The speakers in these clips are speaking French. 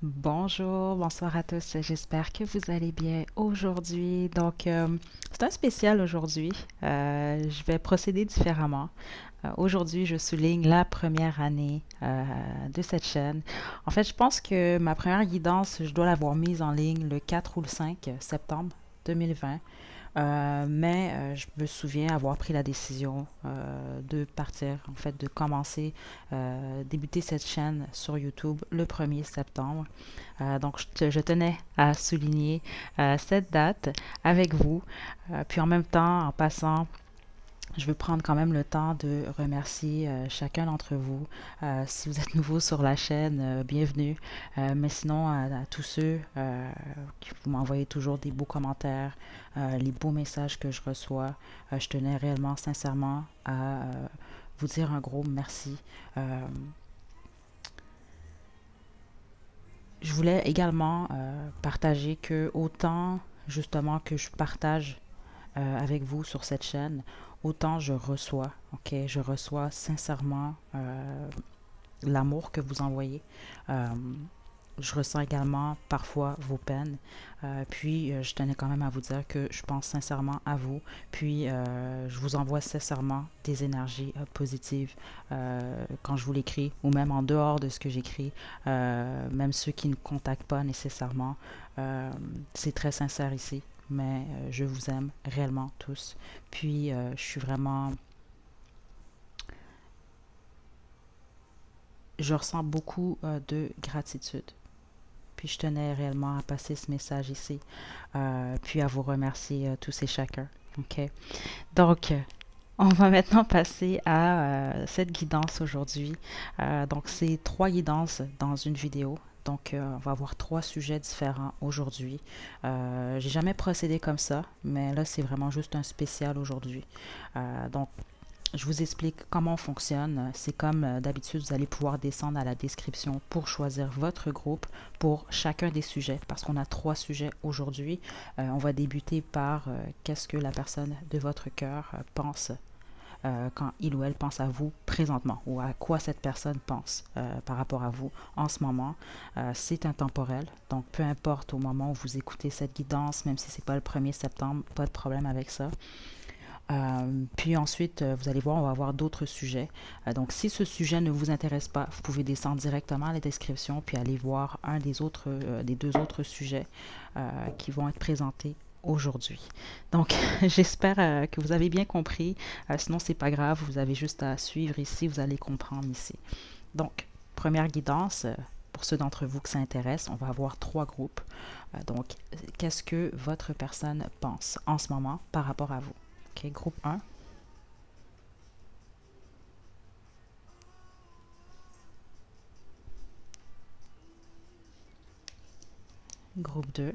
Bonjour, bonsoir à tous. J'espère que vous allez bien aujourd'hui. C'est un spécial aujourd'hui. Je vais procéder différemment. Aujourd'hui, je souligne la première année de cette chaîne. En fait, je pense que ma première guidance, je dois l'avoir mise en ligne le 4 ou le 5 septembre 2020. Mais je me souviens avoir pris la décision de partir, en fait, de commencer, débuter cette chaîne sur YouTube le 1er septembre. Je tenais à souligner cette date avec vous. Puis en même temps, en passant, je veux prendre quand même le temps de remercier chacun d'entre vous. Si vous êtes nouveau sur la chaîne, bienvenue. Mais sinon, à tous ceux qui vous m'envoyez toujours des beaux commentaires, les beaux messages que je reçois, je tenais réellement, sincèrement, à vous dire un gros merci. Euh, je voulais également partager que autant justement que je partage avec vous sur cette chaîne, autant je reçois, ok? Je reçois sincèrement l'amour que vous envoyez. Euh, je ressens également parfois vos peines. Je tenais quand même à vous dire que je pense sincèrement à vous. Je vous envoie sincèrement des énergies positives quand je vous l'écris ou même en dehors de ce que j'écris. Même ceux qui ne contactent pas nécessairement. Euh, c'est très sincère ici, mais je vous aime réellement tous. Je suis vraiment... Je ressens beaucoup de gratitude. Puis je tenais réellement à passer ce message ici, puis à vous remercier tous et chacun. OK? Donc, euh, on va maintenant passer à cette guidance aujourd'hui. C'est trois guidances dans une vidéo. On va avoir trois sujets différents aujourd'hui. J'ai jamais procédé comme ça, mais là, c'est vraiment juste un spécial aujourd'hui. Donc, je vous explique comment on fonctionne. C'est comme d'habitude, vous allez pouvoir descendre à la description pour choisir votre groupe pour chacun des sujets, parce qu'on a trois sujets aujourd'hui. On va débuter par qu'est-ce que la personne de votre cœur pense quand il ou elle pense à vous présentement ou à quoi cette personne pense par rapport à vous en ce moment. C'est intemporel, donc peu importe au moment où vous écoutez cette guidance, même si ce n'est pas le 1er septembre, pas de problème avec ça. Vous allez voir, on va avoir d'autres sujets. Si ce sujet ne vous intéresse pas, vous pouvez descendre directement à la description puis aller voir un des deux autres sujets qui vont être présentés aujourd'hui. Donc, j'espère que vous avez bien compris. Sinon, c'est pas grave, vous avez juste à suivre ici, vous allez comprendre ici. Première guidance. Pour ceux d'entre vous que ça intéresse, on va avoir trois groupes. Qu'est-ce que votre personne pense en ce moment par rapport à vous? OK, groupe un, groupe 2,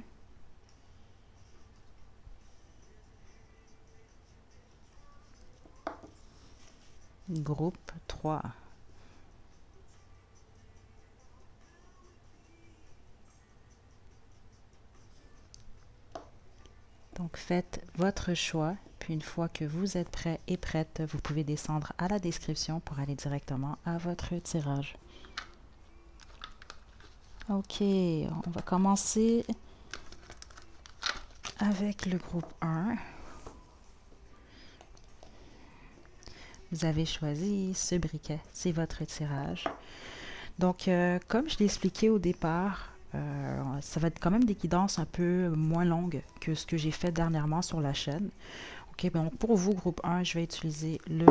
groupe 3. Donc, faites votre choix. Puis, une fois que vous êtes prêt et prête, vous pouvez descendre à la description pour aller directement à votre tirage. OK, on va commencer avec le groupe 1. Vous avez choisi ce briquet. C'est votre tirage. Comme je l'ai expliqué au départ, ça va être quand même des guidances un peu moins longues que ce que j'ai fait dernièrement sur la chaîne. OK, donc pour vous, groupe 1, je vais utiliser le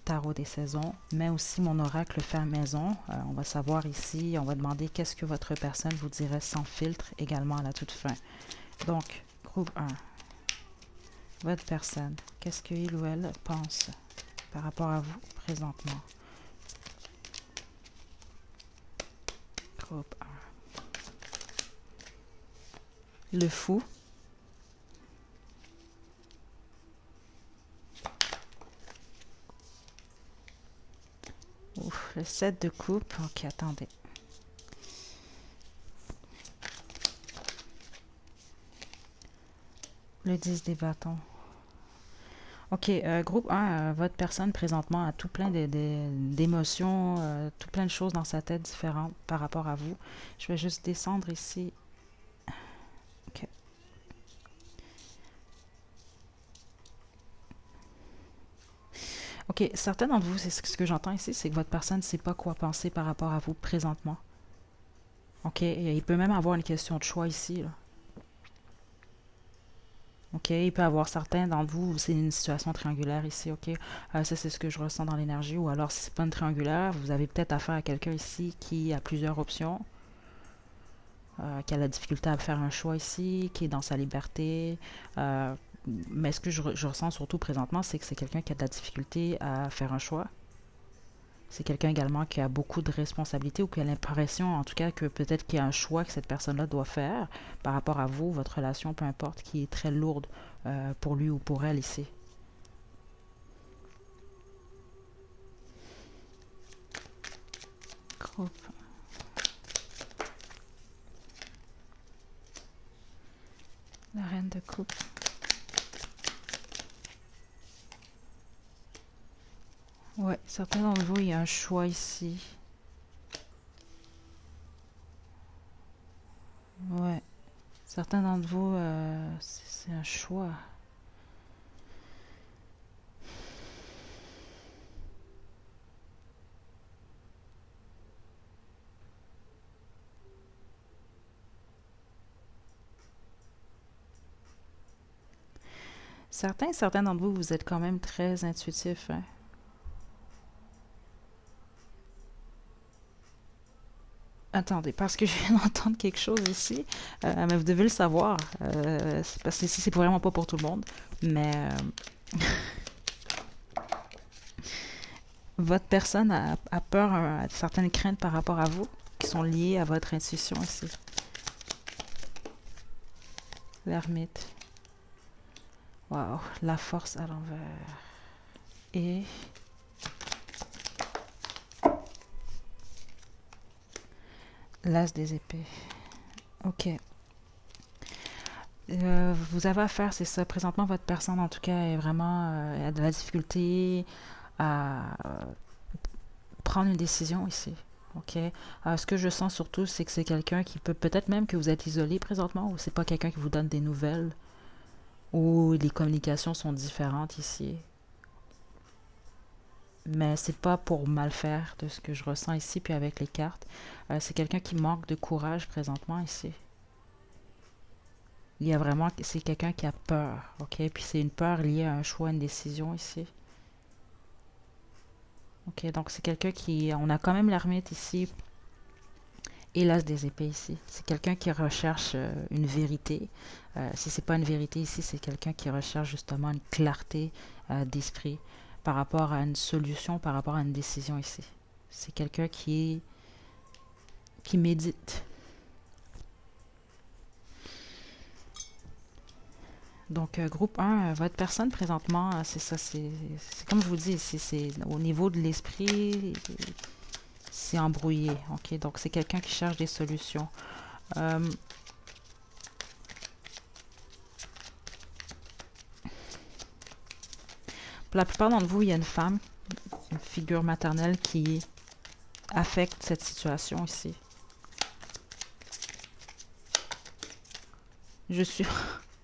tarot des saisons, mais aussi mon oracle fait à maison. On va savoir ici, on va demander qu'est-ce que votre personne vous dirait sans filtre également à la toute fin. Donc, groupe 1, votre personne, qu'est-ce qu'il ou elle pense par rapport à vous présentement? Groupe 1. Le fou. Ouf, le 7 de coupe. Ok, attendez. Le 10 des bâtons. Ok, groupe un, votre personne présentement a tout plein d'émotions, tout plein de choses dans sa tête différentes par rapport à vous. Je vais juste descendre ici. Ok. Ok, certains d'entre vous, c'est ce que j'entends ici, c'est que votre personne ne sait pas quoi penser par rapport à vous présentement. Ok, et il peut même avoir une question de choix ici, là. Ok, il peut y avoir certains d'entre vous, c'est une situation triangulaire ici, ok. Ça, c'est ce que je ressens dans l'énergie. Ou alors, si c'est pas une triangulaire, vous avez peut-être affaire à quelqu'un ici qui a plusieurs options, qui a la difficulté à faire un choix ici, qui est dans sa liberté. Euh, mais ce que je ressens surtout présentement, c'est que c'est quelqu'un qui a de la difficulté à faire un choix. C'est quelqu'un également qui a beaucoup de responsabilités ou qui a l'impression, en tout cas, que peut-être qu'il y a un choix que cette personne-là doit faire par rapport à vous, votre relation, peu importe, qui est très lourde pour lui ou pour elle ici. Groupe. La reine de coupe. Ouais, certains d'entre vous, il y a un choix ici. Ouais, certains d'entre vous, c'est un choix. Certains d'entre vous, vous êtes quand même très intuitifs, hein. Attendez, parce que je viens d'entendre quelque chose ici, mais vous devez le savoir, parce que ici, c'est vraiment pas pour tout le monde, mais votre personne a peur, a certaines craintes par rapport à vous, qui sont liées à votre intuition ici. L'ermite. Waouh, la force à l'envers. Et l'as des épées. Ok. Vous avez à faire, c'est ça. Présentement, votre personne, en tout cas, est vraiment a de la difficulté à prendre une décision ici. Ok. Ce que je sens surtout, c'est que c'est quelqu'un qui peut-être même que vous êtes isolé présentement, ou c'est pas quelqu'un qui vous donne des nouvelles, ou les communications sont différentes ici. Mais c'est pas pour mal faire de ce que je ressens ici, puis avec les cartes. C'est quelqu'un qui manque de courage présentement ici. Il y a vraiment, c'est quelqu'un qui a peur, ok? Puis c'est une peur liée à un choix, une décision ici. Ok, donc c'est quelqu'un qui, on a quand même l'ermite ici et l'as des épées ici. C'est quelqu'un qui recherche une vérité. Si c'est pas une vérité ici, c'est quelqu'un qui recherche justement une clarté d'esprit par rapport à une solution, par rapport à une décision ici. C'est quelqu'un qui médite. Donc, groupe un, votre personne présentement, c'est ça, c'est comme je vous dis, c'est au niveau de l'esprit, c'est embrouillé. Ok, donc c'est quelqu'un qui cherche des solutions. Euh, pour la plupart d'entre vous, il y a une femme, une figure maternelle qui affecte cette situation ici. Je suis,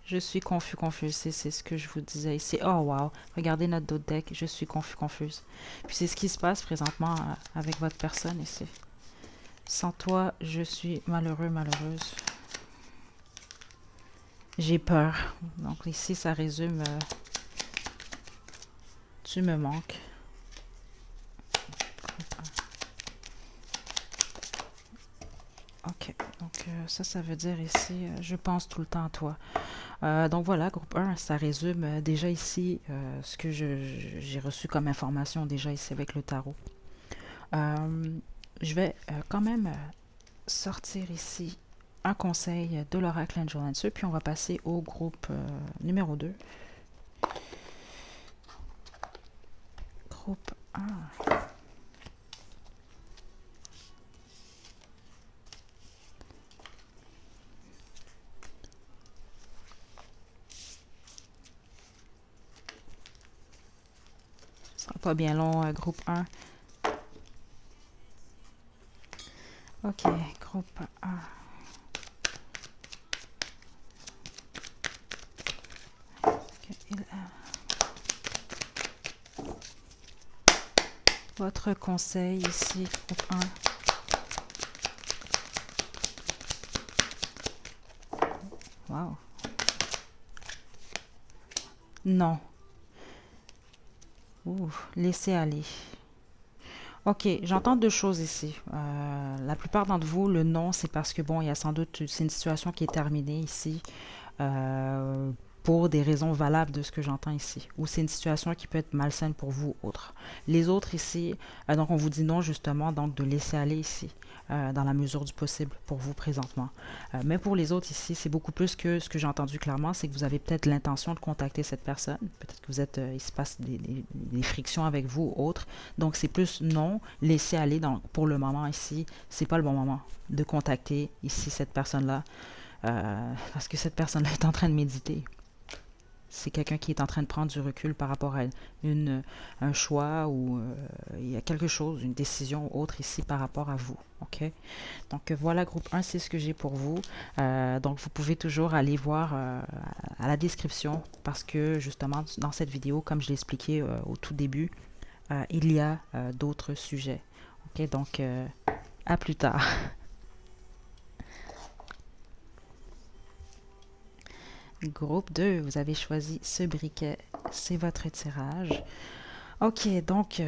je suis confuse. C'est ce que je vous disais ici. Oh wow, regardez notre dos de deck. Je suis confuse. Puis c'est ce qui se passe présentement avec votre personne ici. Sans toi, je suis malheureux, malheureuse. J'ai peur. Donc ici, ça résume tu me manques. Ok, donc ça veut dire ici, je pense tout le temps à toi. Donc voilà, groupe un, ça résume déjà ici ce que j'ai reçu comme information déjà ici avec le tarot. Euh, je vais quand même sortir ici un conseil de l'oracle Angel Answer, puis on va passer au groupe numéro 2. Groupe 1. Pas bien long, groupe 1. Ok, groupe 1. Votre conseil ici, groupe 1. Wow. Non. Ouh, laissez aller. Ok, j'entends deux choses ici. La plupart d'entre vous, le non, c'est parce que, bon, il y a sans doute, c'est une situation qui est terminée ici. euh, pour des raisons valables de ce que j'entends ici. Ou c'est une situation qui peut être malsaine pour vous ou autre. Les autres ici, donc on vous dit non justement, donc de laisser aller ici, dans la mesure du possible pour vous présentement. Mais pour les autres ici, c'est beaucoup plus que ce que j'ai entendu clairement, c'est que vous avez peut-être l'intention de contacter cette personne. Peut-être que vous êtes, il se passe des frictions avec vous ou autre. Donc c'est plus non, laisser aller. Donc pour le moment ici, c'est pas le bon moment de contacter ici cette personne-là. Parce que cette personne-là est en train de méditer. C'est quelqu'un qui est en train de prendre du recul par rapport à un choix ou il y a quelque chose, une décision autre ici par rapport à vous. OK? Donc voilà, groupe 1, c'est ce que j'ai pour vous. Donc vous pouvez toujours aller voir à la description parce que justement dans cette vidéo, comme je l'ai expliqué au tout début, il y a d'autres sujets. OK? Donc à plus tard. Groupe 2, vous avez choisi ce briquet, c'est votre tirage. Ok, donc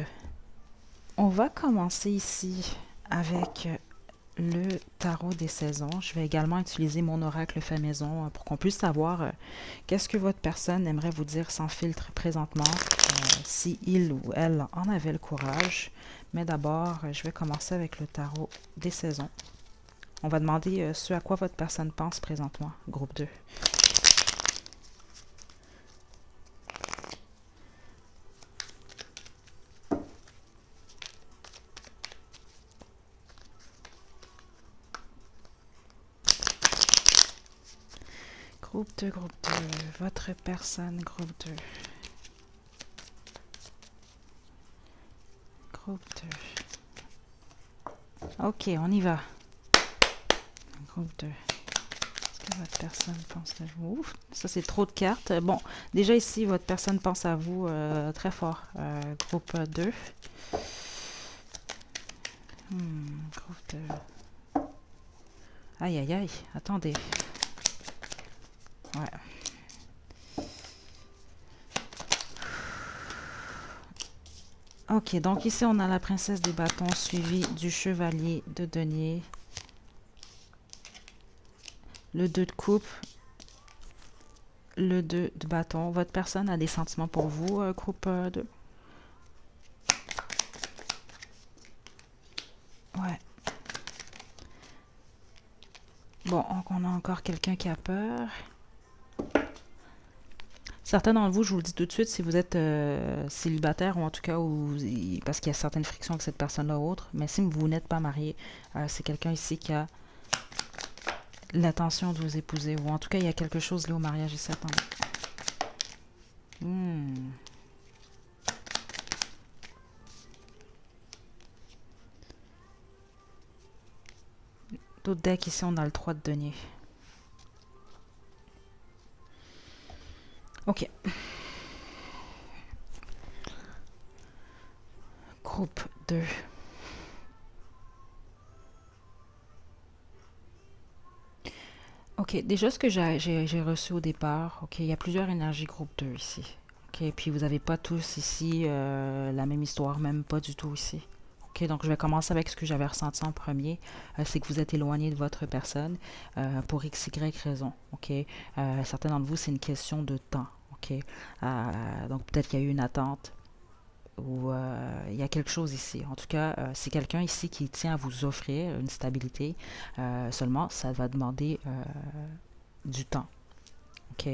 on va commencer ici avec le tarot des saisons. Je vais également utiliser mon oracle fait maison pour qu'on puisse savoir qu'est-ce que votre personne aimerait vous dire sans filtre présentement, si il ou elle en avait le courage. Mais d'abord, je vais commencer avec le tarot des saisons. On va demander ce à quoi votre personne pense présentement, groupe 2. Groupe 2, groupe 2. Votre personne, groupe 2. Groupe 2. Ok, on y va. Groupe 2. Qu'est-ce que votre personne pense de vous? Ouf, ça c'est trop de cartes. Bon, déjà ici, votre personne pense à vous très fort. Groupe 2. Groupe 2. Aïe, aïe, aïe. Attendez. Ouais. Ok, donc ici on a la princesse des bâtons suivie du chevalier de denier. Le 2 de coupe. Le 2 de bâton. Votre personne a des sentiments pour vous, groupe 2? Ouais. Bon, donc on a encore quelqu'un qui a peur. Certains d'entre vous, je vous le dis tout de suite, si vous êtes célibataire ou en tout cas parce qu'il y a certaines frictions avec cette personne-là ou autre, mais si vous n'êtes pas marié, c'est quelqu'un ici qui a l'intention de vous épouser ou en tout cas il y a quelque chose là au mariage ici. Attendez. D'autres decks ici, on a le 3 de denier. Ok. Groupe 2. Ok, déjà ce que j'ai reçu au départ, ok, il y a plusieurs énergies groupe 2 ici. Ok, puis vous n'avez pas tous ici la même histoire, même pas du tout ici. Ok, donc je vais commencer avec ce que j'avais ressenti en premier, c'est que vous êtes éloigné de votre personne pour x, y raison. Ok, certains d'entre vous, c'est une question de temps. Ok, donc peut-être qu'il y a eu une attente ou il y a quelque chose ici. En tout cas, c'est quelqu'un ici qui tient à vous offrir une stabilité. Seulement, ça va demander du temps. Ok,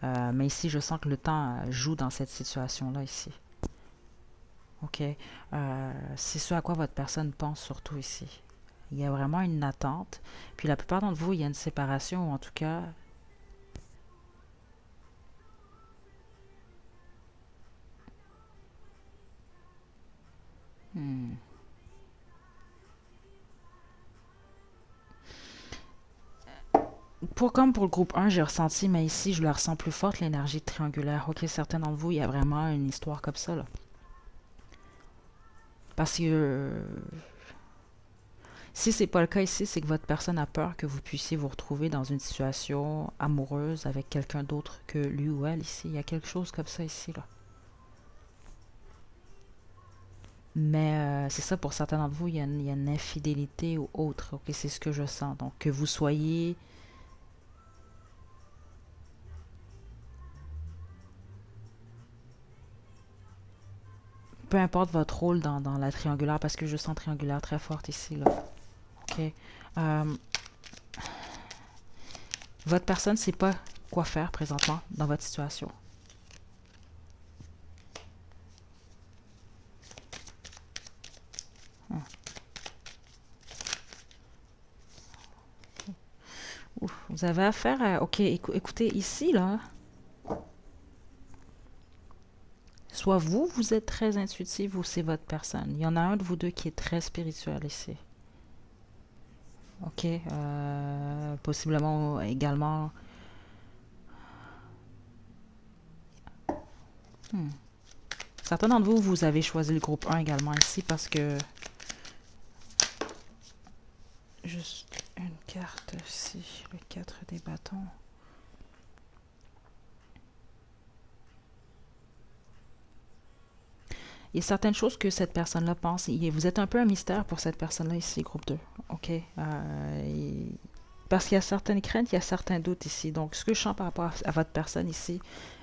mais ici, je sens que le temps joue dans cette situation-là ici. Ok, c'est ce à quoi votre personne pense surtout ici. Il y a vraiment une attente. Puis la plupart d'entre vous, il y a une séparation ou en tout cas Hmm. Comme pour le groupe 1, j'ai ressenti, mais ici, je le ressens plus forte, l'énergie triangulaire. Ok, certains d'entre vous, il y a vraiment une histoire comme ça, là. Parce que si c'est pas le cas ici, c'est que votre personne a peur que vous puissiez vous retrouver dans une situation amoureuse avec quelqu'un d'autre que lui ou elle ici. Il y a quelque chose comme ça ici, là. Mais c'est ça, pour certains d'entre vous, il y a une infidélité ou autre. Ok, c'est ce que je sens. Donc, que vous soyez, peu importe votre rôle dans la triangulaire, parce que je sens triangulaire très forte ici, là. Ok. Euh, Votre personne ne sait pas quoi faire présentement dans votre situation. Hmm. Ouf, vous avez affaire à... Ok, écoutez, ici, là, soit vous, vous êtes très intuitif ou c'est votre personne. Il y en a un de vous deux qui est très spirituel ici. Ok, possiblement également... Hmm. Certains d'entre vous, vous avez choisi le groupe 1 également ici parce que... Juste une carte ici, le 4 des bâtons. Il y a certaines choses que cette personne-là pense. Vous êtes un peu un mystère pour cette personne-là ici, groupe 2. OK? Parce qu'il y a certaines craintes, il y a certains doutes ici. Donc, ce que je sens par rapport à votre personne ici,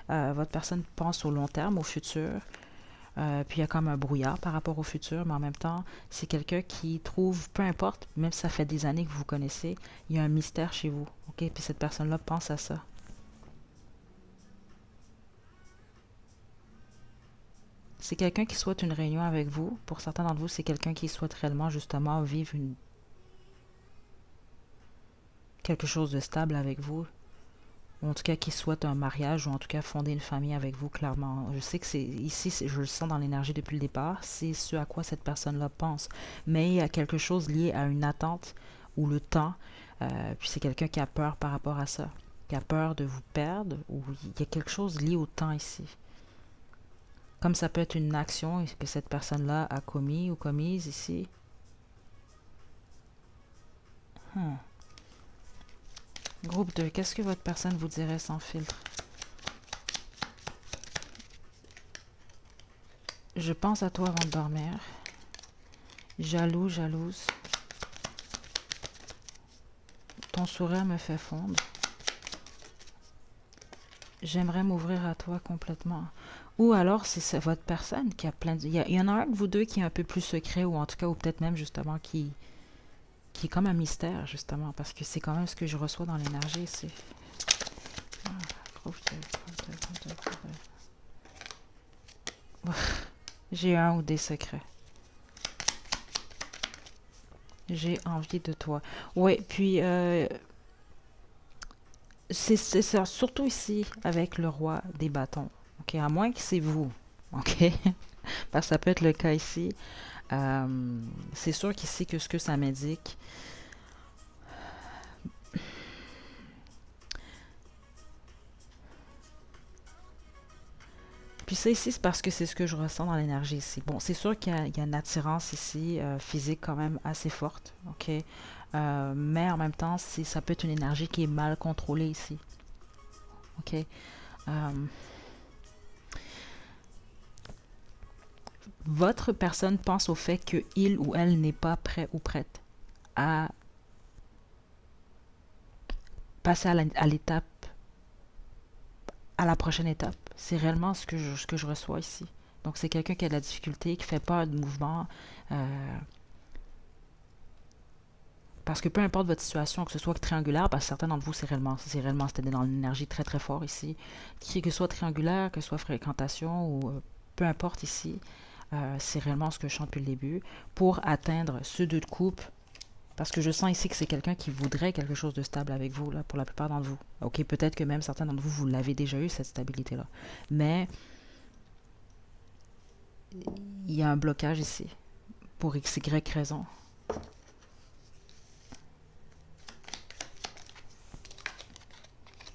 votre personne pense au long terme, au futur. Puis il y a comme un brouillard par rapport au futur, mais en même temps, c'est quelqu'un qui trouve, peu importe, même si ça fait des années que vous vous connaissez, il y a un mystère chez vous. OK? Puis cette personne-là pense à ça. C'est quelqu'un qui souhaite une réunion avec vous. Pour certains d'entre vous, c'est quelqu'un qui souhaite réellement, justement, vivre quelque chose de stable avec vous. Ou en tout cas, qui souhaite un mariage, ou en tout cas fonder une famille avec vous, clairement. Je sais que c'est ici, je le sens dans l'énergie depuis le départ, c'est ce à quoi cette personne-là pense. Mais il y a quelque chose lié à une attente ou le temps. Puis c'est quelqu'un qui a peur par rapport à ça. Qui a peur de vous perdre, ou il y a quelque chose lié au temps ici. Comme ça peut être une action que cette personne-là a commis ou commise ici. Hmm. Groupe 2, qu'est-ce que votre personne vous dirait sans filtre? Je pense à toi avant de dormir. Jaloux, jalouse. Ton sourire me fait fondre. J'aimerais m'ouvrir à toi complètement. Ou alors, c'est votre personne qui a plein de... Il y en a un de vous deux qui est un peu plus secret, ou en tout cas, ou peut-être même justement qui est comme un mystère, justement, parce que c'est quand même ce que je reçois dans l'énergie. C'est... Ah, j'ai un ou des secrets. J'ai envie de toi. Oui, puis c'est ça, surtout ici avec le roi des bâtons. OK, à moins que c'est vous. OK? Parce que ça peut être le cas ici. C'est sûr qu'ici, que ce que ça m'indique, puis ça ici, c'est parce que c'est ce que je ressens dans l'énergie ici. Bon, c'est sûr qu'il y a une attirance ici, physique quand même assez forte, ok? Mais en même temps, ça peut être une énergie qui est mal contrôlée ici, ok? Euh, Votre personne pense au fait que il ou elle n'est pas prêt ou prête à passer à l'étape, à la prochaine étape. C'est réellement ce que je reçois ici. Donc c'est quelqu'un qui a de la difficulté, qui fait peur de mouvement, euh, parce que peu importe votre situation, que ce soit triangulaire, parce que certains d'entre vous, c'est réellement, c'était dans l'énergie très très fort ici, que ce soit triangulaire, que ce soit fréquentation, ou peu importe ici, c'est réellement ce que je chante depuis le début, pour atteindre ce deux de coupe, parce que je sens ici que c'est quelqu'un qui voudrait quelque chose de stable avec vous, là, pour la plupart d'entre vous. Ok, peut-être que même certains d'entre vous, vous l'avez déjà eu, cette stabilité-là. Mais il y a un blocage ici. pour x, y raison.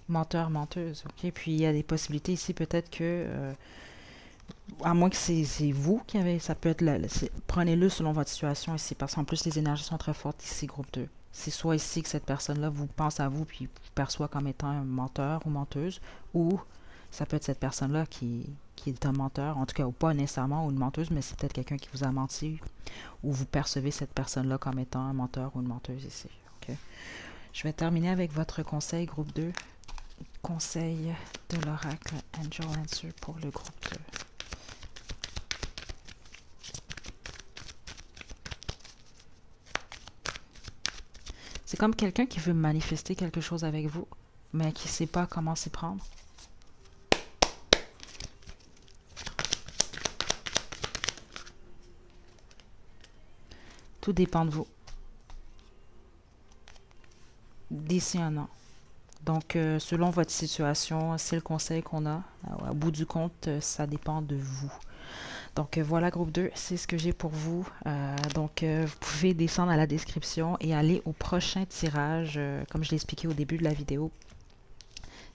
Menteur, menteuse, ok? Puis il y a des possibilités ici, peut-être que, à moins que c'est vous qui avez, ça peut être, prenez-le selon votre situation ici, parce qu'en plus les énergies sont très fortes ici, groupe 2. C'est soit ici que cette personne-là vous pense à vous, puis vous perçoit comme étant un menteur ou menteuse, ou ça peut être cette personne-là qui est un menteur, en tout cas, ou pas nécessairement, ou une menteuse, mais c'est peut-être quelqu'un qui vous a menti, ou vous percevez cette personne-là comme étant un menteur ou une menteuse ici, ok? Je vais terminer avec votre conseil, groupe 2. Conseil de l'oracle Angel Answer pour le groupe 2. C'est comme quelqu'un qui veut manifester quelque chose avec vous, mais qui ne sait pas comment s'y prendre. Tout dépend de vous. D'ici un an. Donc, selon votre situation, c'est le conseil qu'on a. Au bout du compte, ça dépend de vous. Donc, voilà, groupe 2, c'est ce que j'ai pour vous. Vous pouvez descendre à la description et aller au prochain tirage. Comme je l'ai expliqué au début de la vidéo,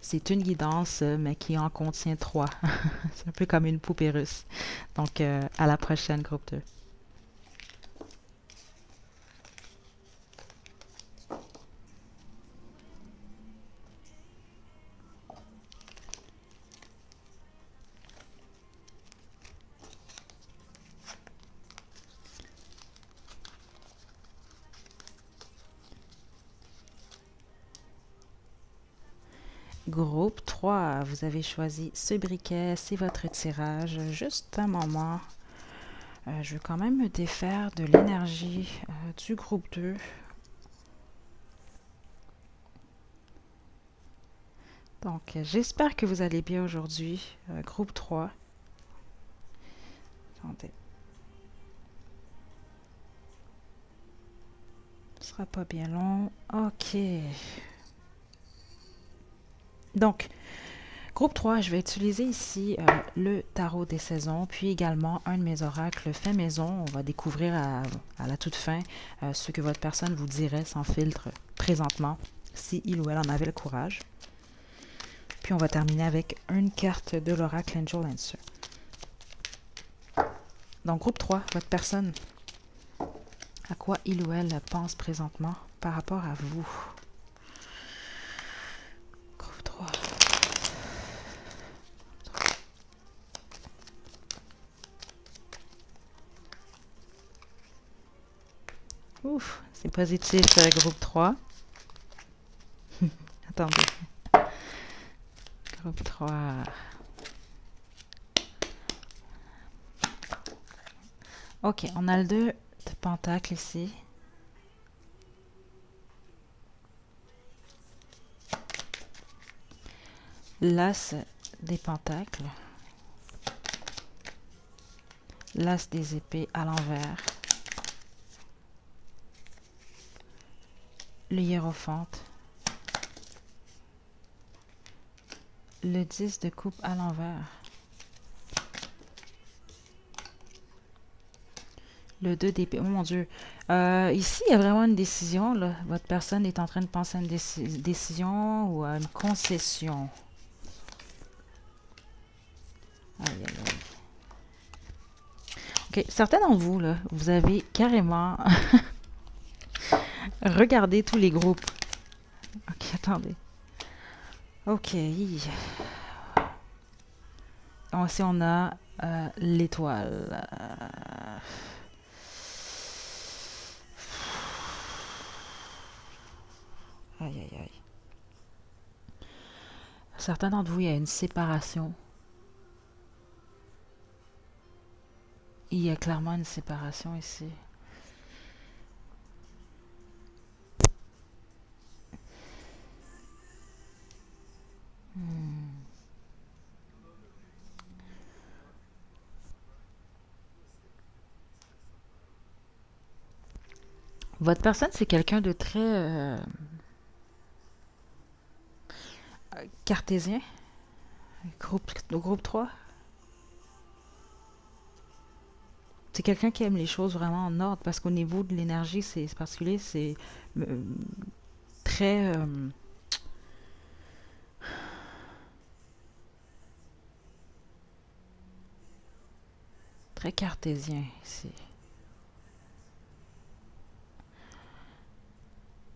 c'est une guidance, mais qui en contient 3. C'est un peu comme une poupée russe. Donc, à la prochaine, groupe 2. Groupe 3, vous avez choisi ce briquet, c'est votre tirage. Juste un moment, je vais quand même me défaire de l'énergie du groupe 2. Donc, j'espère que vous allez bien aujourd'hui, groupe 3. Attendez. Ce sera pas bien long. Ok. Donc, groupe 3, je vais utiliser ici le tarot des saisons, puis également un de mes oracles fait maison. On va découvrir à la toute fin ce que votre personne vous dirait sans filtre présentement, si il ou elle en avait le courage. Puis on va terminer avec une carte de l'oracle Angel Answer. Donc, groupe 3, votre personne, à quoi il ou elle pense présentement par rapport à vous? Groupe 3. Ouf, c'est positif, groupe 3. Attendez. Groupe 3. Ok, on a le 2 de pentacle ici. L'as des pentacles. L'as des épées à l'envers. Le hiérophante. Le 10 de coupe à l'envers. Le 2 d'épée. Oh mon Dieu. Ici, il y a vraiment une décision, là. Votre personne est en train de penser à une décision ou à une concession. Aïe, aïe, aïe. Ok, certains d'entre vous, là, vous avez carrément regardé tous les groupes. Ok, attendez. Ok. Ici, on a l'étoile. Aïe, aïe, aïe. Certains d'entre vous, il y a une séparation. Il y a clairement une séparation ici. Votre personne, c'est quelqu'un de très cartésien. Groupe 3. C'est quelqu'un qui aime les choses vraiment en ordre parce qu'au niveau de l'énergie, c'est particulier, c'est euh, très, très cartésien ici.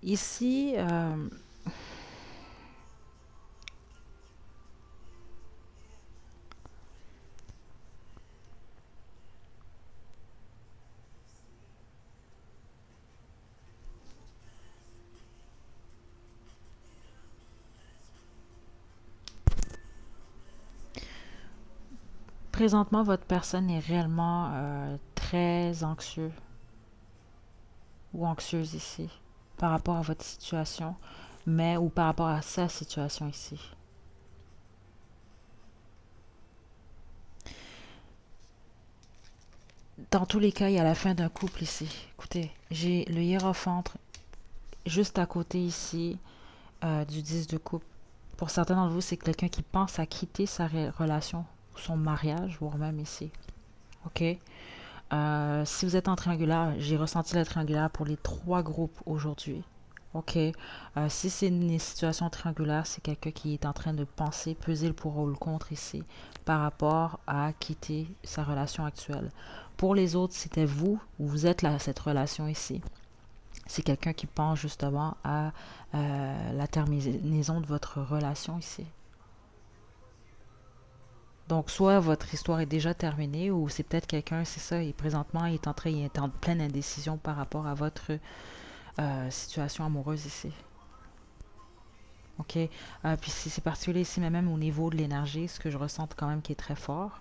Ici, présentement, votre personne est réellement très anxieux ou anxieuse ici par rapport à votre situation, mais ou par rapport à sa situation ici. Dans tous les cas, il y a la fin d'un couple ici. Écoutez, j'ai le hiérophant juste à côté ici du 10 de coupe. Pour certains d'entre vous, c'est quelqu'un qui pense à quitter sa relation, son mariage, voire même ici. OK? Si vous êtes en triangulaire, j'ai ressenti la triangulaire pour les trois groupes aujourd'hui. OK? Si c'est une situation triangulaire, c'est quelqu'un qui est en train de penser, peser le pour ou le contre ici par rapport à quitter sa relation actuelle. Pour les autres, c'était vous, ou vous êtes là, cette relation ici. C'est quelqu'un qui pense justement à la terminaison de votre relation ici. Donc, soit votre histoire est déjà terminée, ou c'est peut-être quelqu'un, c'est ça, et présentement, il est en pleine indécision par rapport à votre situation amoureuse ici. OK? Puis c'est particulier ici, mais même au niveau de l'énergie, ce que je ressens quand même qui est très fort,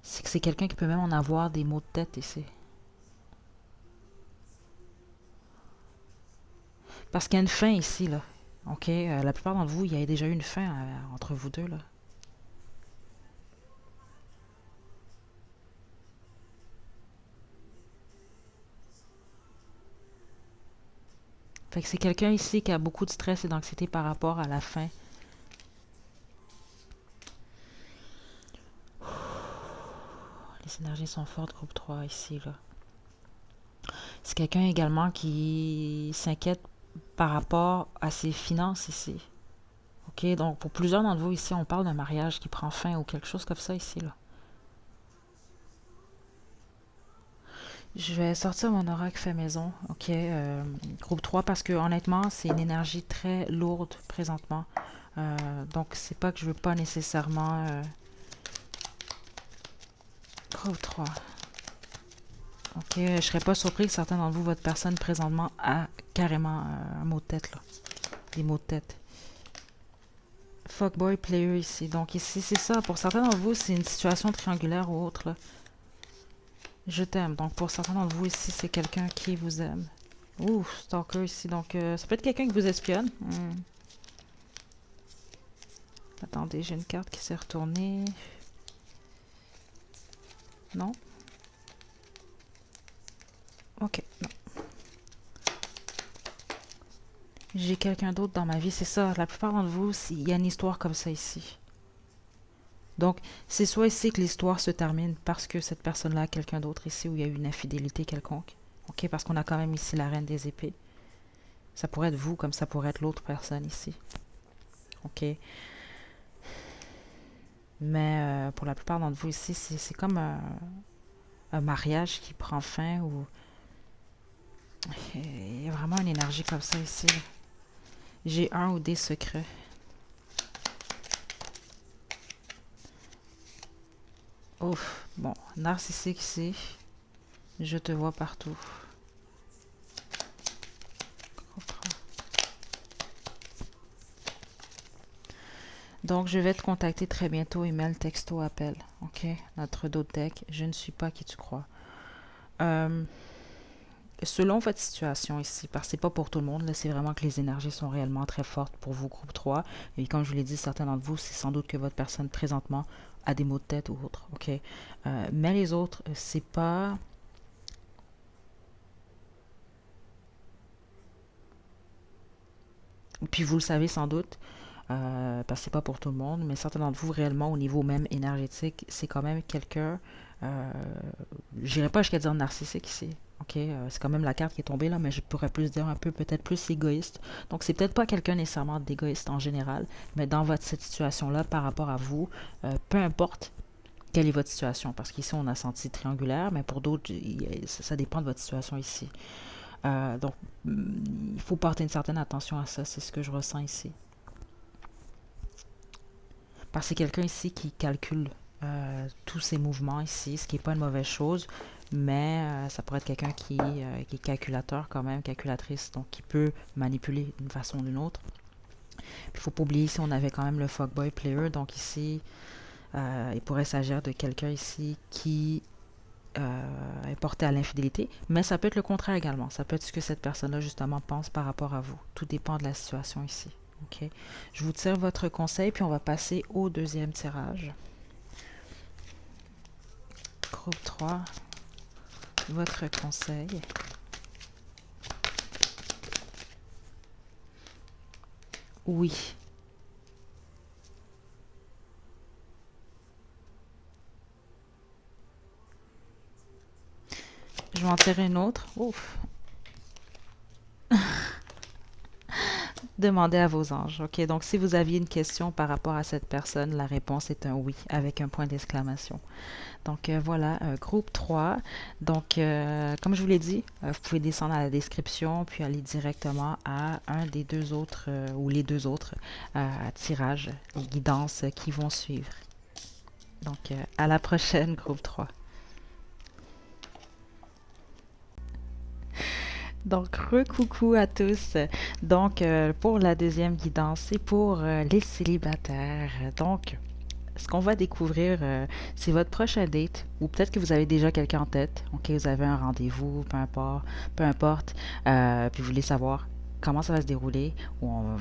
c'est que c'est quelqu'un qui peut même en avoir des maux de tête ici. Parce qu'il y a une fin ici, là. OK? La plupart d'entre vous, il y a déjà eu une fin entre vous deux, là. Fait que c'est quelqu'un ici qui a beaucoup de stress et d'anxiété par rapport à la fin. Les énergies sont fortes, groupe 3 ici, là. C'est quelqu'un également qui s'inquiète par rapport à ses finances ici. OK? Donc, pour plusieurs d'entre vous ici, on parle d'un mariage qui prend fin ou quelque chose comme ça ici, là. Je vais sortir mon oracle fait maison, OK? Groupe 3 parce que honnêtement, c'est une énergie très lourde présentement. Donc, c'est pas que je veux pas nécessairement... groupe 3. OK, je serais pas surpris que certains d'entre vous, votre personne présentement a carrément un mot de tête, là. Des mots de tête. Fuckboy player ici. Donc ici, c'est ça. Pour certains d'entre vous, c'est une situation triangulaire ou autre, là. Je t'aime. Donc pour certains d'entre vous ici, c'est quelqu'un qui vous aime. Ouh, stalker ici. Donc ça peut être quelqu'un qui vous espionne. Attendez, j'ai une carte qui s'est retournée. Non? Ok, non. J'ai quelqu'un d'autre dans ma vie, c'est ça. La plupart d'entre vous, il y a une histoire comme ça ici. Donc, c'est soit ici que l'histoire se termine parce que cette personne-là a quelqu'un d'autre ici où il y a eu une infidélité quelconque. Ok, parce qu'on a quand même ici la reine des épées. Ça pourrait être vous comme ça pourrait être l'autre personne ici. Ok. Mais pour la plupart d'entre vous ici, c'est comme un mariage qui prend fin ou il y a vraiment une énergie comme ça ici. J'ai un ou des secrets. Ouf, bon, narcissique ici. Je te vois partout. Donc, je vais te contacter très bientôt, email, texto, appel. OK? Notre dos deck. Je ne suis pas qui tu crois. Euh, Selon votre situation ici, parce que c'est pas pour tout le monde, là, c'est vraiment que les énergies sont réellement très fortes pour vous, groupe 3. Et comme je vous l'ai dit, certains d'entre vous, c'est sans doute que votre personne présentement a des maux de tête ou autre. OK? Mais les autres, c'est pas... Puis vous le savez sans doute, parce que c'est pas pour tout le monde, mais certains d'entre vous, réellement, au niveau même énergétique, c'est quand même quelqu'un, j'irai pas jusqu'à dire narcissique ici. Ok, c'est quand même la carte qui est tombée là, mais je pourrais plus dire un peu, peut-être plus égoïste. Donc, c'est peut-être pas quelqu'un nécessairement d'égoïste en général, mais dans cette situation-là, par rapport à vous, peu importe quelle est votre situation, parce qu'ici on a senti triangulaire, mais pour d'autres, ça dépend de votre situation ici. Donc, il faut porter une certaine attention à ça, c'est ce que je ressens ici. Parce que c'est quelqu'un ici qui calcule tous ses mouvements ici, ce qui n'est pas une mauvaise chose, mais ça pourrait être quelqu'un qui est calculateur quand même, calculatrice, donc qui peut manipuler d'une façon ou d'une autre. Il ne faut pas oublier ici, on avait quand même le fuckboy player, donc ici, il pourrait s'agir de quelqu'un ici qui est porté à l'infidélité, mais ça peut être le contraire également. Ça peut être ce que cette personne-là, justement, pense par rapport à vous. Tout dépend de la situation ici. OK? Je vous tire votre conseil, puis on va passer au deuxième tirage. Groupe 3, votre conseil. Oui. Je vais en tirer une autre. Ouf. Demandez à vos anges. OK, donc si vous aviez une question par rapport à cette personne, la réponse est un oui avec un point d'exclamation. Donc voilà, groupe 3. Donc, comme je vous l'ai dit, vous pouvez descendre à la description puis aller directement à un des deux autres ou les deux autres tirages, les guidances qui vont suivre. Donc, à la prochaine, groupe 3. Donc, recoucou à tous. Donc, pour la deuxième guidance, c'est pour les célibataires. Donc, ce qu'on va découvrir, c'est votre prochain date, ou peut-être que vous avez déjà quelqu'un en tête. Ok, vous avez un rendez-vous, peu importe, puis vous voulez savoir comment ça va se dérouler, ou on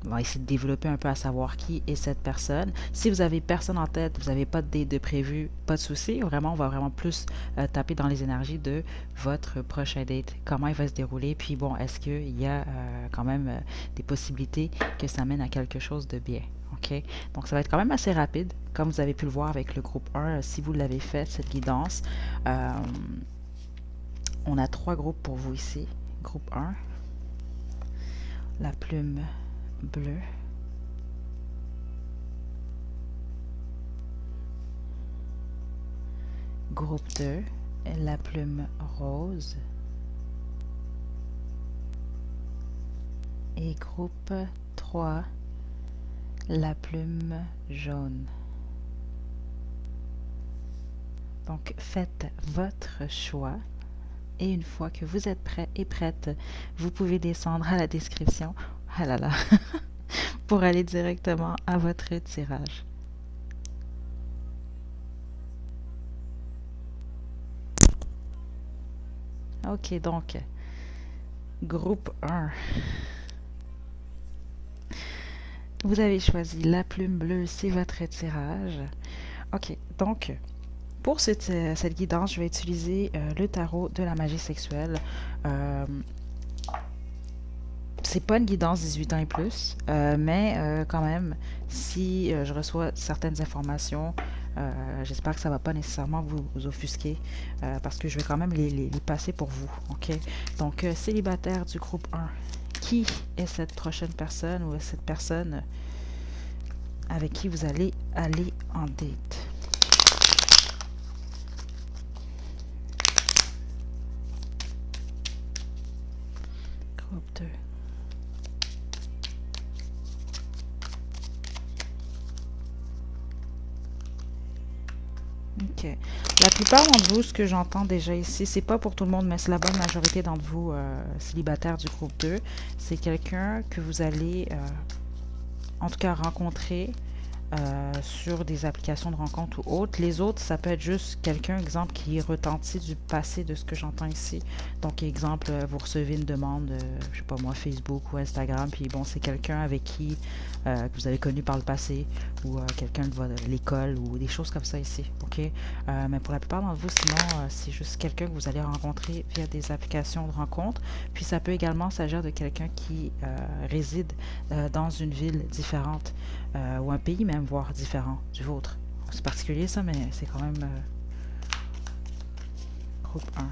va essayer de développer un peu à savoir qui est cette personne. Si vous avez personne en tête, vous n'avez pas de date de prévu, pas de souci. Vraiment, on va vraiment plus taper dans les énergies de votre prochain date, comment il va se dérouler, puis bon, est-ce qu'il y a quand même des possibilités que ça mène à quelque chose de bien. OK? Donc, ça va être quand même assez rapide, comme vous avez pu le voir avec le groupe 1, si vous l'avez fait, cette guidance. On a 3 groupes pour vous ici. Groupe 1, la plume bleue. Groupe 2, la plume rose. Et groupe 3, la plume jaune. Donc, faites votre choix. Et une fois que vous êtes prêt et prête, vous pouvez descendre à la description. Ah là là. Pour aller directement à votre tirage. Ok, donc, groupe 1. Vous avez choisi la plume bleue, c'est votre tirage. Ok, donc, pour cette guidance, je vais utiliser le tarot de la magie sexuelle. C'est pas une guidance 18 ans et plus, mais quand même, si je reçois certaines informations, j'espère que ça va pas nécessairement vous offusquer, parce que je vais quand même les passer pour vous. Ok? Donc, célibataire du groupe 1, qui est cette prochaine personne ou cette personne avec qui vous allez aller en date? Groupe 2. Ok. La plupart d'entre vous, ce que j'entends déjà ici, c'est pas pour tout le monde, mais c'est la bonne majorité d'entre vous célibataires du groupe 2. C'est quelqu'un que vous allez, en tout cas, rencontrer sur des applications de rencontres ou autres. Les autres, ça peut être juste quelqu'un, exemple, qui est retenti du passé de ce que j'entends ici. Donc, exemple, vous recevez une demande, je sais pas moi, Facebook ou Instagram, puis bon, c'est quelqu'un avec qui que vous avez connu par le passé ou quelqu'un de l'école ou des choses comme ça ici, ok? Mais pour la plupart d'entre vous, sinon, c'est juste quelqu'un que vous allez rencontrer via des applications de rencontres. Puis ça peut également s'agir de quelqu'un qui réside dans une ville différente ou un pays même, voire différent du vôtre. C'est particulier ça, mais c'est quand même groupe un.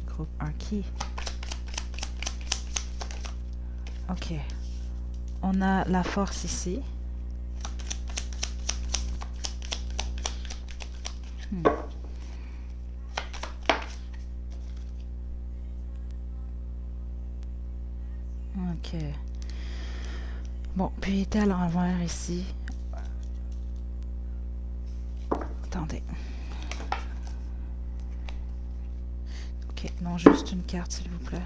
Groupe un qui? Ok. On a la force ici. Hmm. Ok. Bon, puis il était à l'envers ici. Attendez. Ok, non, juste une carte, s'il vous plaît.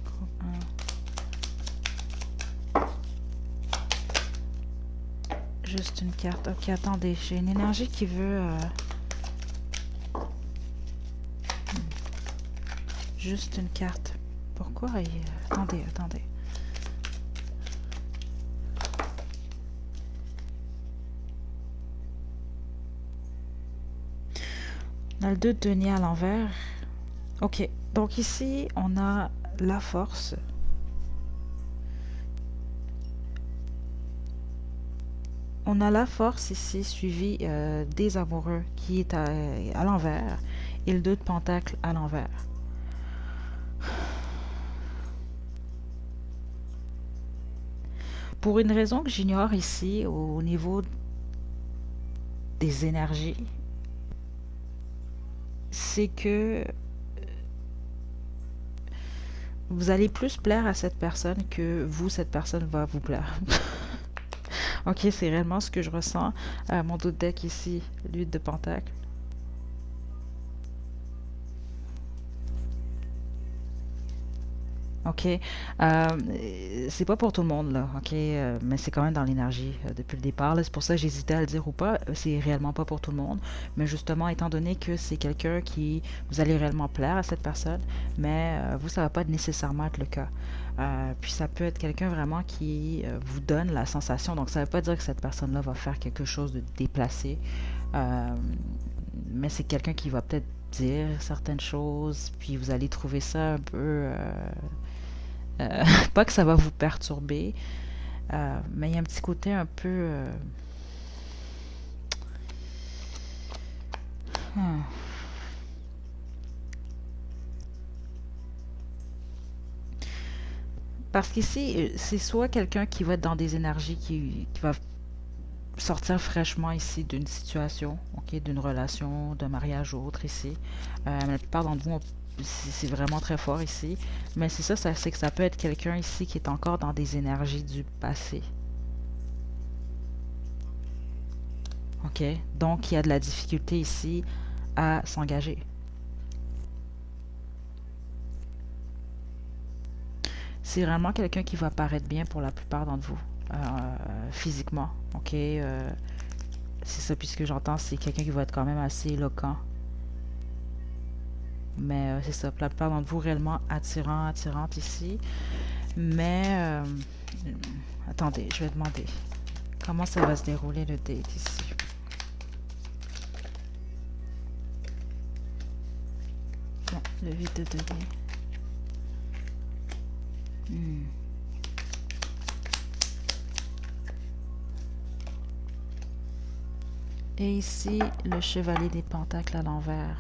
Groupe 1. Juste une carte. Ok, attendez, j'ai une énergie qui veut... Juste une carte. Pourquoi attendez, attendez. On a le 2 de denier à l'envers. Ok, donc ici, on a la force. On a la force ici, suivi des amoureux, qui est à l'envers, et le 2 de pentacle à l'envers. Pour une raison que j'ignore ici, au niveau des énergies, c'est que vous allez plus plaire à cette personne que vous, cette personne va vous plaire. Ok, c'est réellement ce que je ressens. Mon dos de deck ici, l'huile de pentacle. Ok, c'est pas pour tout le monde là, ok, mais c'est quand même dans l'énergie depuis le départ. C'est pour ça que j'hésitais à le dire ou pas. C'est réellement pas pour tout le monde, mais justement, étant donné que c'est quelqu'un qui vous allez réellement plaire à cette personne, mais vous, ça va pas nécessairement être le cas. Puis ça peut être quelqu'un vraiment qui vous donne la sensation. Donc ça veut pas dire que cette personne-là va faire quelque chose de déplacé, euh, mais c'est quelqu'un qui va peut-être dire certaines choses, puis vous allez trouver ça un peu pas que ça va vous perturber, mais il y a un petit côté un peu... hmm. Parce qu'ici, c'est soit quelqu'un qui va être dans des énergies qui va sortir fraîchement ici d'une situation, ok, d'une relation, d'un mariage ou autre ici. Mais la plupart d'entre vous, c'est vraiment très fort ici. Mais c'est ça, c'est que ça peut être quelqu'un ici qui est encore dans des énergies du passé. Ok, donc il y a de la difficulté ici à s'engager. C'est vraiment quelqu'un qui va paraître bien pour la plupart d'entre vous, physiquement. Ok, c'est ça, puisque j'entends, c'est quelqu'un qui va être quand même assez éloquent. Mais c'est ça, pour la plupart d'entre vous, réellement attirant, attirante ici. Mais, attendez, je vais demander comment ça va se dérouler le date ici. Bon, le 8 de denier. Hmm. Et ici, le chevalier des pentacles à l'envers.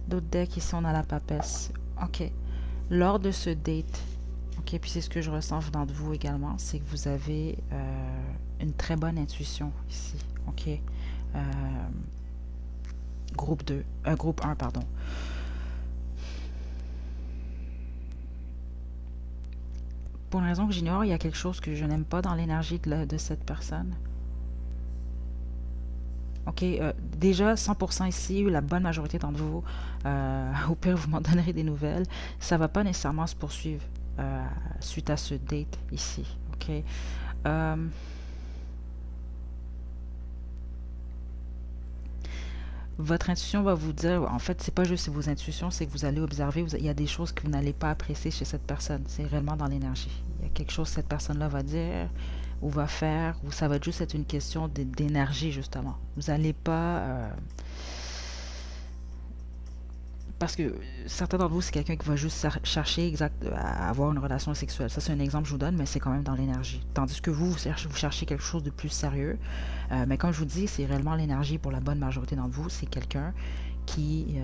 D'autres decks, ici, on a la papesse. Ok. Lors de ce date, ok, puis c'est ce que je ressens venant de vous également, c'est que vous avez une très bonne intuition ici. Ok. Groupe 2, groupe 1, pardon. Pour une raison que j'ignore, il y a quelque chose que je n'aime pas dans l'énergie de cette personne. Ok, déjà 100% ici, la bonne majorité d'entre vous, au pire vous m'en donnerez des nouvelles, ça va pas nécessairement se poursuivre suite à ce date ici. Ok, Euh, Votre intuition va vous dire, en fait, c'est pas juste vos intuitions, c'est que vous allez observer, il y a des choses que vous n'allez pas apprécier chez cette personne. C'est réellement dans l'énergie. Il y a quelque chose que cette personne-là va dire ou va faire, ou ça va juste être une question d'énergie, justement. Vous n'allez pas... parce que certains d'entre vous, c'est quelqu'un qui va juste chercher à avoir une relation sexuelle. Ça, c'est un exemple que je vous donne, mais c'est quand même dans l'énergie. Tandis que vous cherchez quelque chose de plus sérieux. Mais comme je vous dis, c'est réellement l'énergie pour la bonne majorité d'entre vous. C'est quelqu'un qui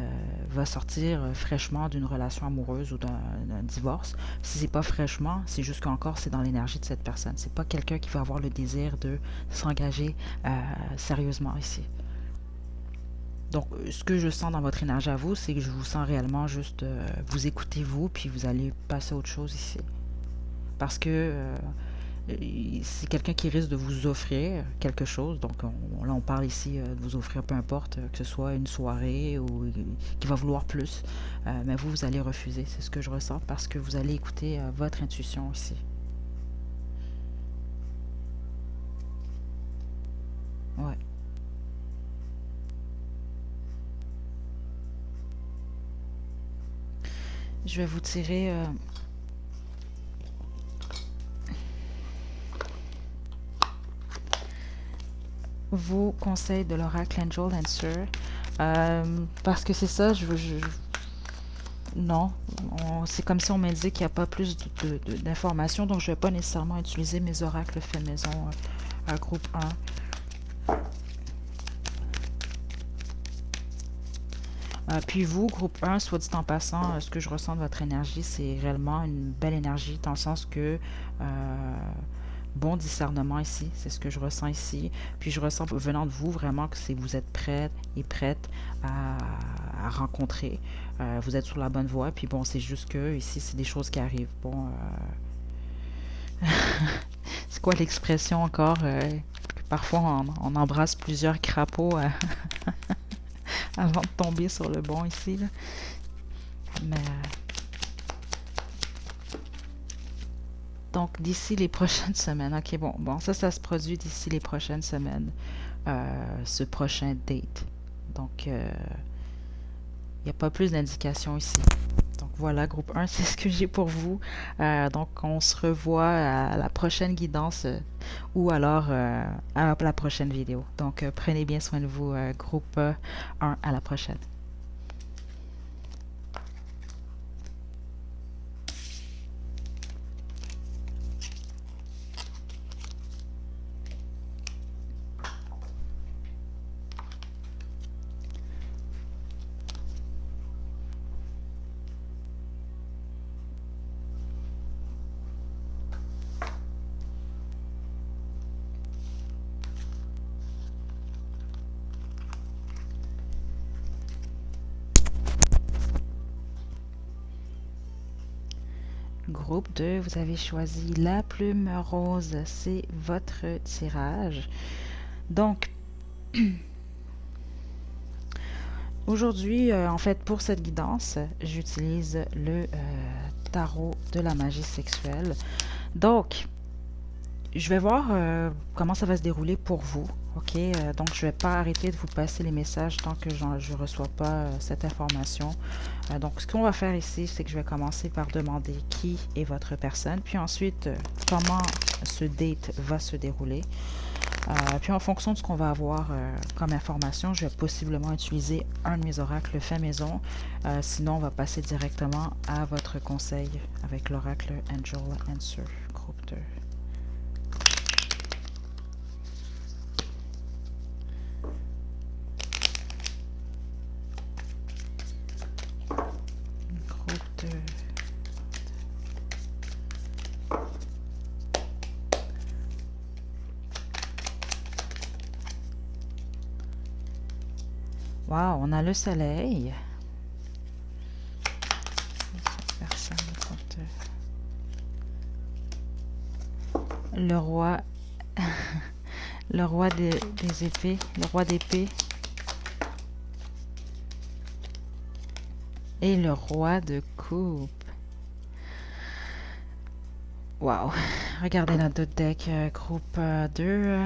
va sortir fraîchement d'une relation amoureuse ou d'un divorce. Si c'est pas fraîchement, c'est juste qu'encore c'est dans l'énergie de cette personne. C'est pas quelqu'un qui va avoir le désir de s'engager sérieusement ici. Donc, ce que je sens dans votre énergie à vous, c'est que je vous sens réellement juste vous écoutez vous, puis vous allez passer à autre chose ici. Parce que c'est quelqu'un qui risque de vous offrir quelque chose. Donc, là, on parle ici de vous offrir peu importe, que ce soit une soirée ou qui va vouloir plus. Mais vous, vous allez refuser. C'est ce que je ressens parce que vous allez écouter votre intuition ici. Ouais. Je vais vous tirer vos conseils de l'oracle Angel Answer. Parce que c'est ça, non, c'est comme si on m'a dit qu'il n'y a pas plus d'informations, donc je ne vais pas nécessairement utiliser mes oracles fait maison à groupe 1. Puis vous, groupe 1, soit dit en passant, ce que je ressens de votre énergie, c'est réellement une belle énergie, dans le sens que bon discernement ici, c'est ce que je ressens ici. Puis je ressens venant de vous vraiment que vous êtes prête et prête à rencontrer. Vous êtes sur la bonne voie. Puis bon, c'est juste que ici, c'est des choses qui arrivent. Bon, c'est quoi l'expression encore que parfois on embrasse plusieurs crapauds avant de tomber sur le bon ici. Là. Mais donc d'ici les prochaines semaines. Ok, bon, ça se produit d'ici les prochaines semaines. Ce prochain date. Donc, il n'y a pas plus d'indications ici. Donc voilà, groupe 1, c'est ce que j'ai pour vous. Donc on se revoit à la prochaine guidance ou alors à la prochaine vidéo. Donc prenez bien soin de vous, groupe 1, à la prochaine. Groupe 2, vous avez choisi la plume rose, c'est votre tirage. Donc, aujourd'hui, en fait, pour cette guidance, j'utilise le tarot de la magie sexuelle. Donc, je vais voir comment ça va se dérouler pour vous. Ok, donc je ne vais pas arrêter de vous passer les messages tant que je ne reçois pas cette information. Donc, ce qu'on va faire ici, c'est que je vais commencer par demander qui est votre personne, puis ensuite comment ce date va se dérouler. Puis en fonction de ce qu'on va avoir comme information, je vais possiblement utiliser un de mes oracles fait maison. Sinon, on va passer directement à votre conseil avec l'oracle Angel Answer, groupe 2. Groupe 2. Wow, on a le soleil. Personne, groupe 2. Le roi. Le roi des épées. Le roi d'épée. Et le roi de coupe. Wow. regardez notre autre deck, groupe 2,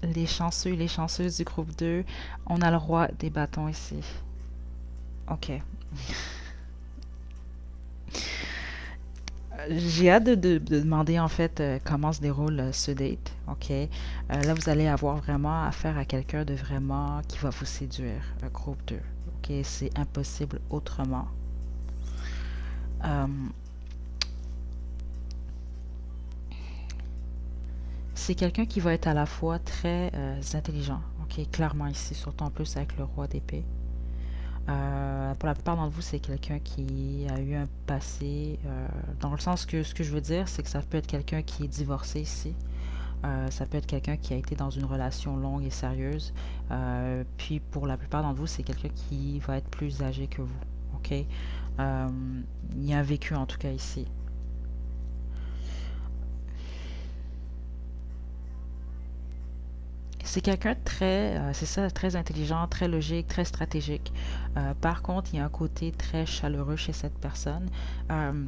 les chanceux et les chanceuses du groupe 2. On a le roi des bâtons ici. Ok. J'ai hâte de demander en fait comment se déroule ce date. Ok. Là, vous allez avoir vraiment affaire à quelqu'un de vraiment qui va vous séduire. Groupe 2. Ok. C'est impossible autrement. Euh, c'est quelqu'un qui va être à la fois très intelligent. Ok. Clairement ici, surtout en plus avec le roi d'épée. Pour la plupart d'entre vous, c'est quelqu'un qui a eu un passé, dans le sens que ce que je veux dire, c'est que ça peut être quelqu'un qui est divorcé ici. Ça peut être quelqu'un qui a été dans une relation longue et sérieuse. Puis pour la plupart d'entre vous, c'est quelqu'un qui va être plus âgé que vous. OK? Euh, il y a un vécu en tout cas ici. C'est quelqu'un de très, c'est ça, très intelligent, très logique, très stratégique. Par contre, il y a un côté très chaleureux chez cette personne. Euh,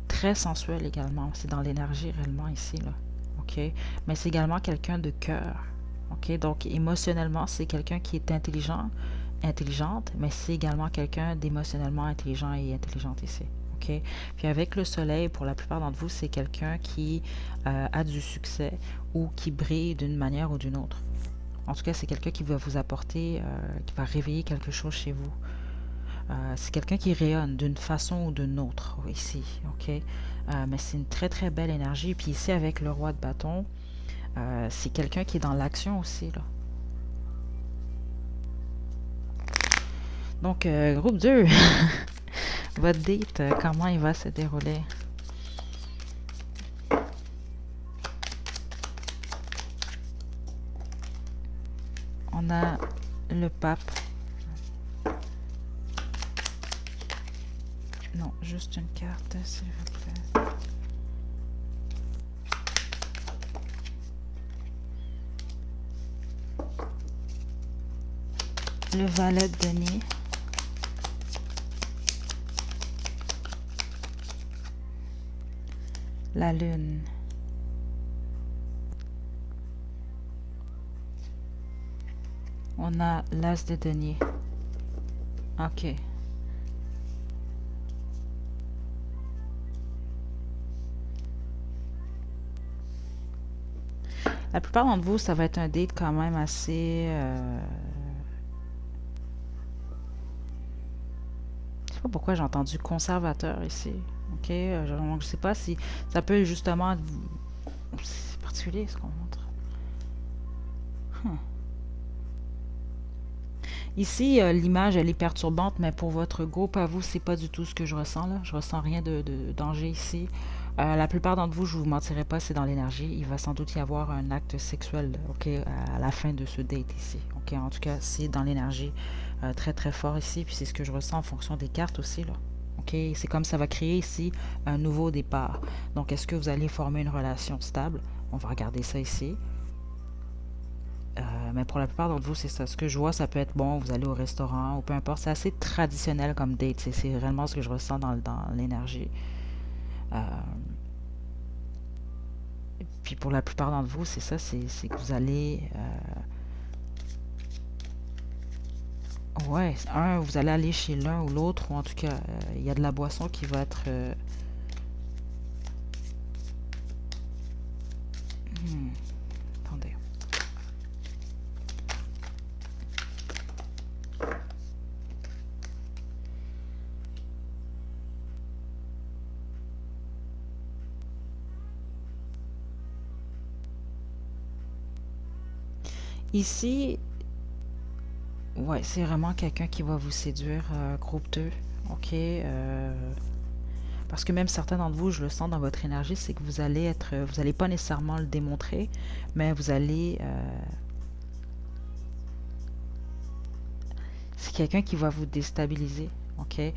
Très sensuel également. C'est dans l'énergie réellement ici, là. OK? Mais c'est également quelqu'un de cœur. OK? Donc, émotionnellement, c'est quelqu'un qui est intelligent, intelligente, mais c'est également quelqu'un d'émotionnellement intelligent et intelligente ici. OK? Puis avec le soleil, pour la plupart d'entre vous, c'est quelqu'un qui a du succès ou qui brille d'une manière ou d'une autre. En tout cas, c'est quelqu'un qui va vous apporter, qui va réveiller quelque chose chez vous. C'est quelqu'un qui rayonne d'une façon ou d'une autre ici, ok? Mais c'est une très très belle énergie. Puis ici avec le roi de bâton, c'est quelqu'un qui est dans l'action aussi, là. Donc, groupe 2, votre date, comment il va se dérouler? On a le pape. Non, juste une carte, s'il vous plaît. Le valet de denier. La lune. On a l'as de denier. Ok. La plupart d'entre vous, ça va être un date quand même assez... je sais pas pourquoi j'ai entendu conservateur ici. Ok, donc je sais pas si ça peut justement... C'est particulier ce qu'on montre. Hmm. Ici, l'image, elle est perturbante, mais pour votre groupe à vous, c'est pas du tout ce que je ressens là. Je ressens rien de danger ici. La plupart d'entre vous, je vous mentirai pas, c'est dans l'énergie. Il va sans doute y avoir un acte sexuel, ok, à la fin de ce date ici. Ok, en tout cas, c'est dans l'énergie très très fort ici. Puis c'est ce que je ressens en fonction des cartes aussi là. Ok, c'est comme ça va créer ici un nouveau départ. Donc, est-ce que vous allez former une relation stable? On va regarder ça ici. Mais pour la plupart d'entre vous, c'est ça. Ce que je vois, ça peut être bon, vous allez au restaurant ou peu importe. C'est assez traditionnel comme date. C'est réellement ce que je ressens dans l'énergie. Euh, puis pour la plupart d'entre vous, c'est ça, c'est que vous allez... ouais, un, vous allez aller chez l'un ou l'autre, ou en tout cas, il y a de la boisson qui va être... hmm, attendez. Ici, ouais, c'est vraiment quelqu'un qui va vous séduire, groupe 2. Ok. Parce que même certains d'entre vous, je le sens dans votre énergie, c'est que vous allez être, vous n'allez pas nécessairement le démontrer, mais vous allez, c'est quelqu'un qui va vous déstabiliser, ok?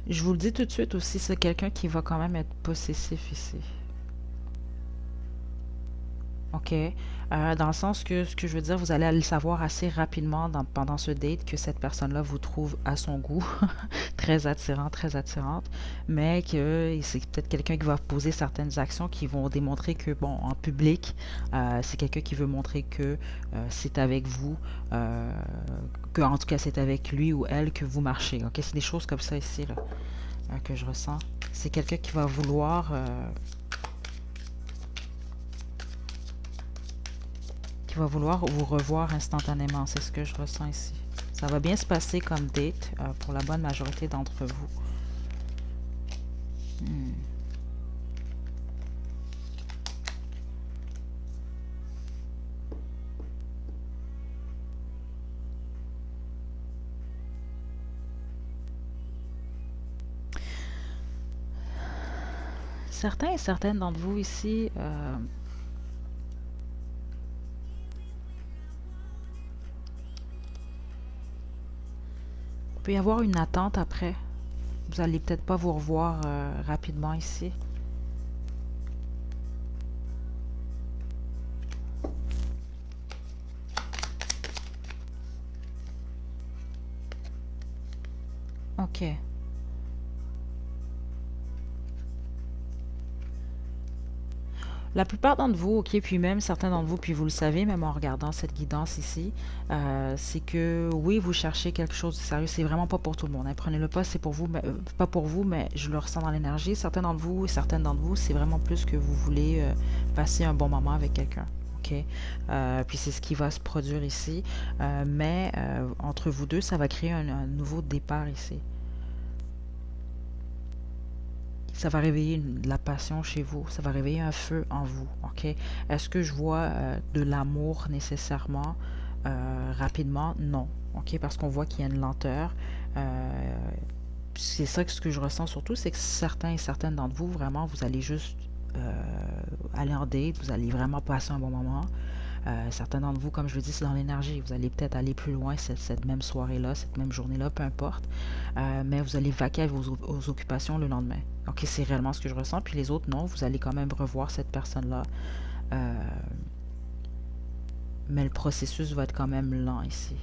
Je vous le dis tout de suite aussi, c'est quelqu'un qui va quand même être possessif ici. OK. Dans le sens que, ce que je veux dire, vous allez le savoir assez rapidement pendant ce date que cette personne-là vous trouve à son goût, très attirant, très attirante, mais que c'est peut-être quelqu'un qui va poser certaines actions qui vont démontrer que, bon, en public, c'est quelqu'un qui veut montrer que c'est avec vous, euh, que en tout cas c'est avec lui ou elle que vous marchez. OK, c'est des choses comme ça ici, là, que je ressens. C'est quelqu'un qui va vouloir vous revoir instantanément. C'est ce que je ressens ici. Ça va bien se passer comme date pour la bonne majorité d'entre vous. Hmm. Certains et certaines d'entre vous ici, il peut y avoir une attente après. Vous allez peut-être pas vous revoir rapidement ici. OK. La plupart d'entre vous, ok, puis même certains d'entre vous, puis vous le savez, même en regardant cette guidance ici, c'est que oui, vous cherchez quelque chose de sérieux. C'est vraiment pas pour tout le monde, hein. Prenez-le pas, c'est pour vous, mais, pas pour vous, mais je le ressens dans l'énergie. Certains d'entre vous, certaines d'entre vous, c'est vraiment plus que vous voulez passer un bon moment avec quelqu'un. OK? Puis c'est ce qui va se produire ici. Mais entre vous deux, ça va créer un nouveau départ ici. Ça va réveiller de la passion chez vous, ça va réveiller un feu en vous, ok? Est-ce que je vois de l'amour nécessairement rapidement? Non, ok? Parce qu'on voit qu'il y a une lenteur. Euh, c'est ça que ce que je ressens surtout, c'est que certains et certaines d'entre vous, vraiment, vous allez juste aller en date, vous allez vraiment passer un bon moment. Certains d'entre vous, comme je le dis, c'est dans l'énergie. Vous allez peut-être aller plus loin cette même soirée-là, cette même journée-là, peu importe. Mais vous allez vaquer à vos occupations le lendemain. Ok, c'est réellement ce que je ressens. Puis les autres, non, vous allez quand même revoir cette personne-là. Euh, mais le processus va être quand même lent ici.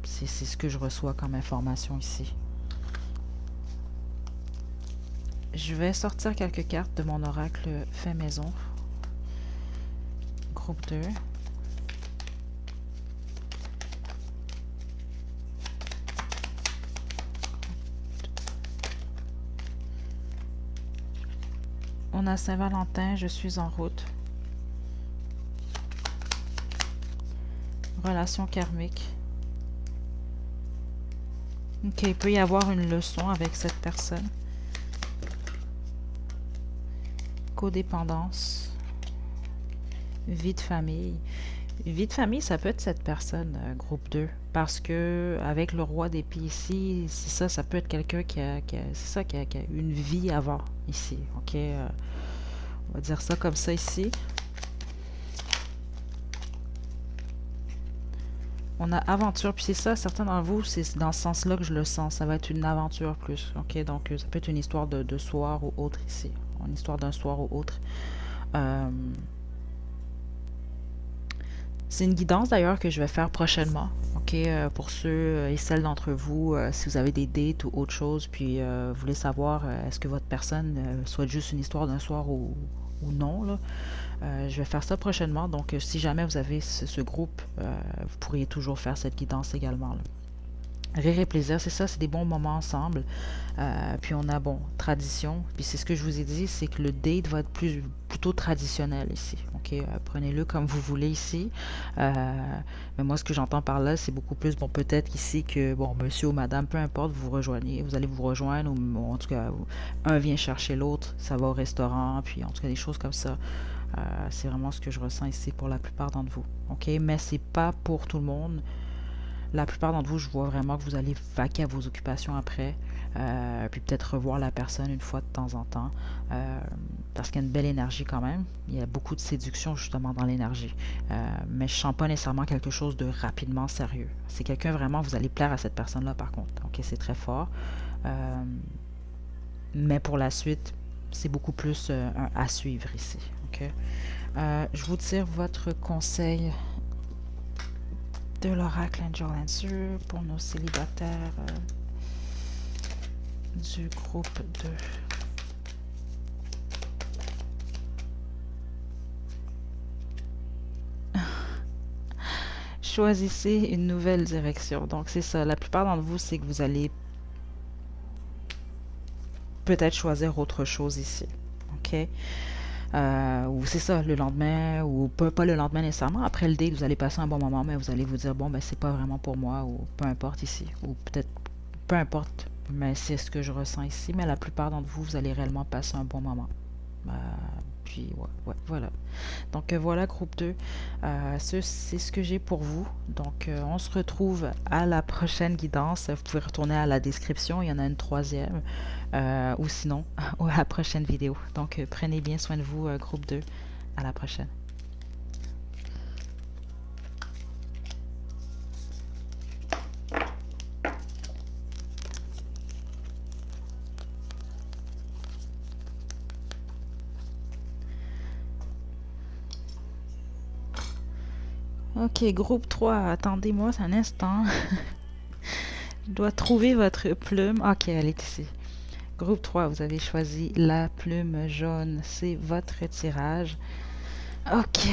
C'est ce que je reçois comme information ici. Je vais sortir quelques cartes de mon oracle fait maison. Groupe 2. On a Saint-Valentin, je suis en route. Relation karmique. Ok, il peut y avoir une leçon avec cette personne. Codépendance. Vie de famille. Vie de famille, ça peut être cette personne, groupe 2. Parce que avec le roi d'épée ici, c'est ça, ça peut être quelqu'un c'est ça, qui a une vie avant ici. Ok, on va dire ça comme ça ici. On a aventure, puis c'est ça, certains d'entre vous, c'est dans ce sens-là que je le sens. Ça va être une aventure plus. Ok, donc ça peut être une histoire de soir ou autre ici. Une histoire d'un soir ou autre. Euh, C'est une guidance d'ailleurs que je vais faire prochainement. Ok, pour ceux et celles d'entre vous, si vous avez des dates ou autre chose, puis vous voulez savoir est-ce que votre personne souhaite juste une histoire d'un soir ou non, là, je vais faire ça prochainement. Donc, si jamais vous avez ce groupe, vous pourriez toujours faire cette guidance également, là. Rire et plaisir, c'est ça, c'est des bons moments ensemble. Puis on a, bon, tradition. Puis c'est ce que je vous ai dit, c'est que le date va être plutôt traditionnel ici. OK, prenez-le comme vous voulez ici. Mais moi, ce que j'entends par là, c'est beaucoup plus, bon, peut-être ici que, bon, monsieur ou madame, peu importe, vous rejoignez, vous allez vous rejoindre, ou en tout cas, un vient chercher l'autre, ça va au restaurant, puis en tout cas, des choses comme ça. C'est vraiment ce que je ressens ici pour la plupart d'entre vous. OK, mais c'est pas pour tout le monde. La plupart d'entre vous, je vois vraiment que vous allez vaquer à vos occupations après, puis peut-être revoir la personne une fois de temps en temps, parce qu'il y a une belle énergie quand même. Il y a beaucoup de séduction justement dans l'énergie. Mais je ne sens pas nécessairement quelque chose de rapidement sérieux. C'est quelqu'un vraiment, vous allez plaire à cette personne-là par contre. Ok, c'est très fort. Euh, mais pour la suite, c'est beaucoup plus à suivre ici. Ok? Je vous tire votre conseil de l'oracle Angel Answer pour nos célibataires du groupe 2. Choisissez une nouvelle direction. Donc, c'est ça. La plupart d'entre vous, c'est que vous allez peut-être choisir autre chose ici. OK? Ou c'est ça, le lendemain, ou pas le lendemain nécessairement. Après le date, vous allez passer un bon moment, mais vous allez vous dire, bon, ben, c'est pas vraiment pour moi, ou peu importe ici. Ou peut-être, peu importe, mais c'est ce que je ressens ici. Mais la plupart d'entre vous, vous allez réellement passer un bon moment. Euh, Puis, ouais, voilà. Donc voilà, groupe 2. C'est ce que j'ai pour vous. Donc on se retrouve à la prochaine guidance. Vous pouvez retourner à la description, il y en a une troisième. Ou sinon, à la prochaine vidéo. Donc prenez bien soin de vous, groupe 2. À la prochaine. Ok, groupe 3, attendez-moi un instant. Je dois trouver votre plume. Ok, elle est ici. Groupe 3, vous avez choisi la plume jaune. C'est votre tirage. Ok.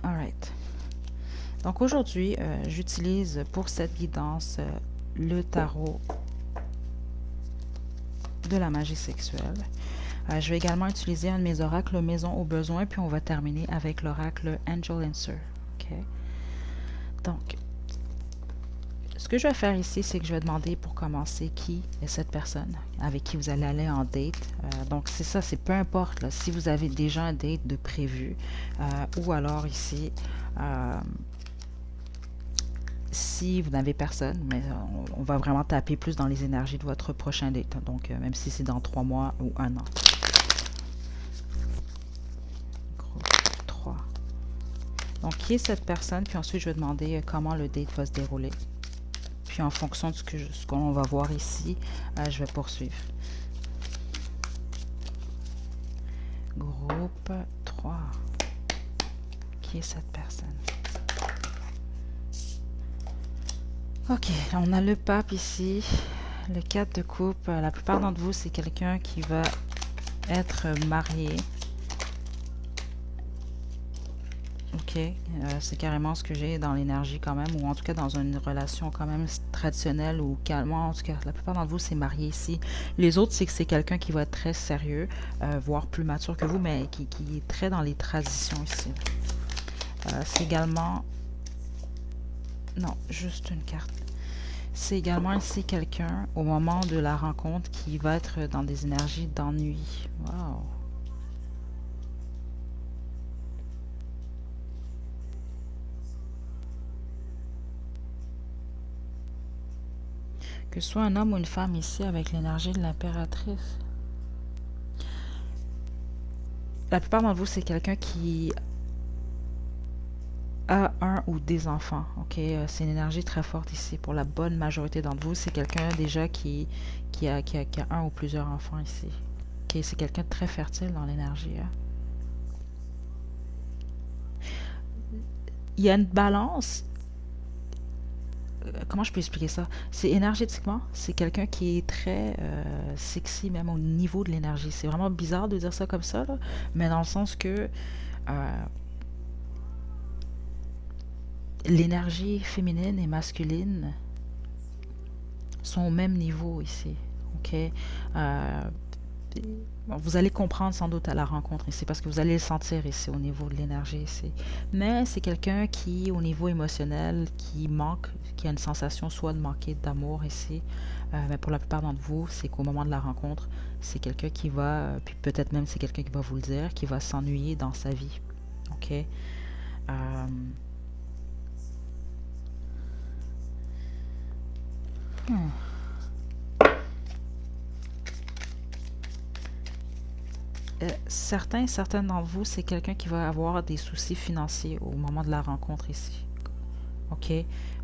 Alright. Donc aujourd'hui, j'utilise pour cette guidance le tarot de la magie sexuelle. Je vais également utiliser un de mes oracles maison au besoin, puis on va terminer avec l'oracle Angel Answer. Okay? Donc, ce que je vais faire ici, c'est que je vais demander pour commencer qui est cette personne avec qui vous allez aller en date. Donc, c'est ça, c'est peu importe là, si vous avez déjà un date de prévu ou alors ici, si vous n'avez personne, mais on va vraiment taper plus dans les énergies de votre prochain date. Donc, même si c'est dans 3 mois ou 1 an. Groupe 3. Donc, qui est cette personne? Puis ensuite, je vais demander comment le date va se dérouler. Puis, en fonction de ce qu'on va voir ici, je vais poursuivre. Groupe 3. Qui est cette personne? Ok, on a le pape ici. Le 4 de coupe. La plupart d'entre vous, c'est quelqu'un qui va être marié. Ok, c'est carrément ce que j'ai dans l'énergie quand même, ou en tout cas dans une relation quand même traditionnelle ou calme. En tout cas, la plupart d'entre vous, c'est marié ici. Les autres, c'est que c'est quelqu'un qui va être très sérieux, voire plus mature que vous, mais qui est très dans les traditions ici. C'est également... Non, juste une carte. C'est également ici quelqu'un, au moment de la rencontre, qui va être dans des énergies d'ennui. Wow! Que ce soit un homme ou une femme ici avec l'énergie de l'impératrice. La plupart d'entre vous, c'est quelqu'un qui a un ou des enfants. Ok, c'est une énergie très forte ici. Pour la bonne majorité d'entre vous, c'est quelqu'un déjà qui a un ou plusieurs enfants ici. Ok, c'est quelqu'un de très fertile dans l'énergie. Hein. Il y a une balance. Comment je peux expliquer ça? C'est énergétiquement, c'est quelqu'un qui est très sexy même au niveau de l'énergie. C'est vraiment bizarre de dire ça comme ça, là, mais dans le sens que l'énergie féminine et masculine sont au même niveau ici. Ok? Vous allez comprendre sans doute à la rencontre ici parce que vous allez le sentir ici au niveau de l'énergie ici. Mais c'est quelqu'un qui, au niveau émotionnel, qui manque, qui a une sensation soit de manquer d'amour ici. Mais pour la plupart d'entre vous, c'est qu'au moment de la rencontre, c'est quelqu'un qui va, puis peut-être même c'est quelqu'un qui va vous le dire, qui va s'ennuyer dans sa vie. Ok? Hmm. Certaines d'entre vous, c'est quelqu'un qui va avoir des soucis financiers au moment de la rencontre ici. OK?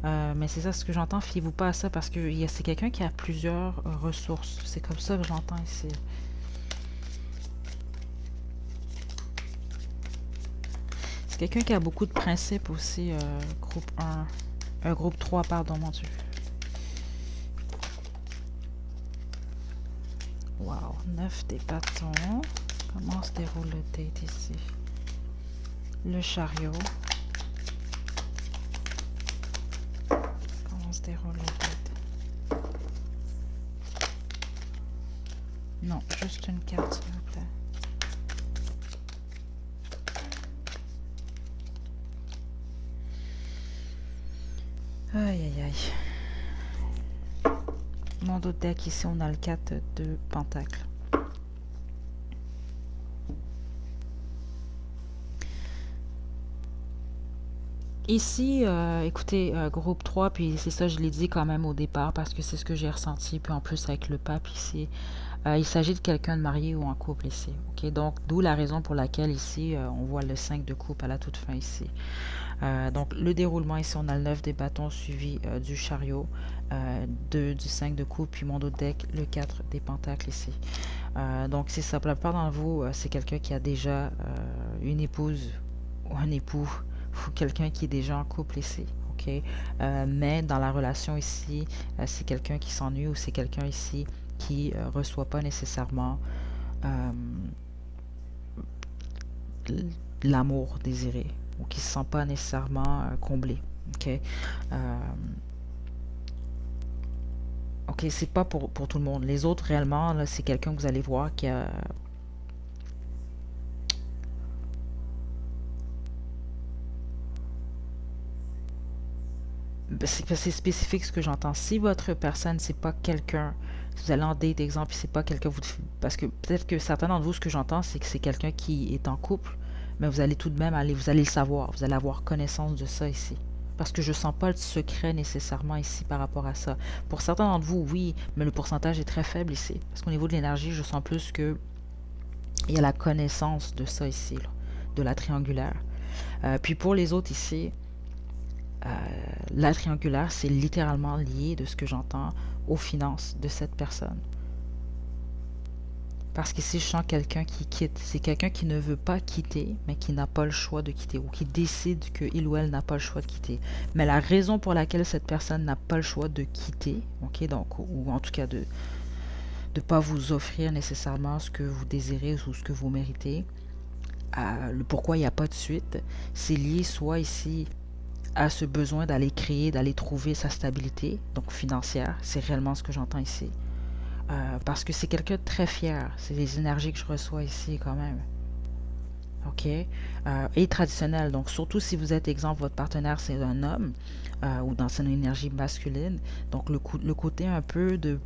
Mais c'est ça ce que j'entends, fiez-vous pas à ça parce que c'est quelqu'un qui a plusieurs ressources. C'est comme ça que j'entends ici. C'est quelqu'un qui a beaucoup de principes aussi, groupe 1. Groupe 3, pardon, mon Dieu. Wow, 9 des bâtons. Comment se déroule le date ici? Le chariot. Comment se déroule le date? Non, juste une carte, s'il vous plaît. Aïe, aïe, aïe. Mon autre deck, ici, on a le 4 de Pentacle. Ici, écoutez, groupe 3, puis c'est ça, je l'ai dit quand même au départ, parce que c'est ce que j'ai ressenti, puis en plus avec le pape ici, il s'agit de quelqu'un de marié ou en couple ici, ok? Donc, d'où la raison pour laquelle ici, on voit le 5 de coupe à la toute fin ici. Donc, le déroulement ici, on a le 9 des bâtons suivi du chariot, du 5 de coupe, puis mon autre deck, le 4 des pentacles ici. Donc, c'est ça, pour la plupart d'entre vous, c'est quelqu'un qui a déjà une épouse ou un époux ou quelqu'un qui est déjà en couple ici. OK? Mais dans la relation ici, c'est quelqu'un qui s'ennuie ou c'est quelqu'un ici qui ne reçoit pas nécessairement euh, l'amour désiré ou qui ne se sent pas nécessairement comblé. OK? Euh, OK, c'est pas pour tout le monde. Les autres, réellement, là, c'est quelqu'un que vous allez voir qui a. C'est spécifique ce que j'entends. Si votre personne, c'est pas quelqu'un, si vous allez en date, exemple, c'est pas quelqu'un, vous, parce que peut-être que certains d'entre vous, ce que j'entends, c'est que c'est quelqu'un qui est en couple, mais vous allez tout de même aller, vous allez le savoir, vous allez avoir connaissance de ça ici. Parce que je sens pas de secret nécessairement ici par rapport à ça. Pour certains d'entre vous, oui, mais le pourcentage est très faible ici. Parce qu'au niveau de l'énergie, je sens plus que il y a la connaissance de ça ici, là, de la triangulaire. Puis pour les autres ici, euh, la triangulaire, c'est littéralement lié, de ce que j'entends, aux finances de cette personne. Parce qu'ici, je sens quelqu'un qui quitte. C'est quelqu'un qui ne veut pas quitter, mais qui n'a pas le choix de quitter, ou qui décide qu'il ou elle n'a pas le choix de quitter. Mais la raison pour laquelle cette personne n'a pas le choix de quitter, ok, donc, ou en tout cas de ne pas vous offrir nécessairement ce que vous désirez ou ce que vous méritez, le pourquoi il n'y a pas de suite, c'est lié soit ici à ce besoin d'aller créer, d'aller trouver sa stabilité, donc financière, c'est réellement ce que j'entends ici. Parce que c'est quelqu'un de très fier, c'est les énergies que je reçois ici quand même. OK? Et traditionnel, donc surtout si vous êtes, exemple, votre partenaire c'est un homme ou dans une énergie masculine, donc le côté un peu de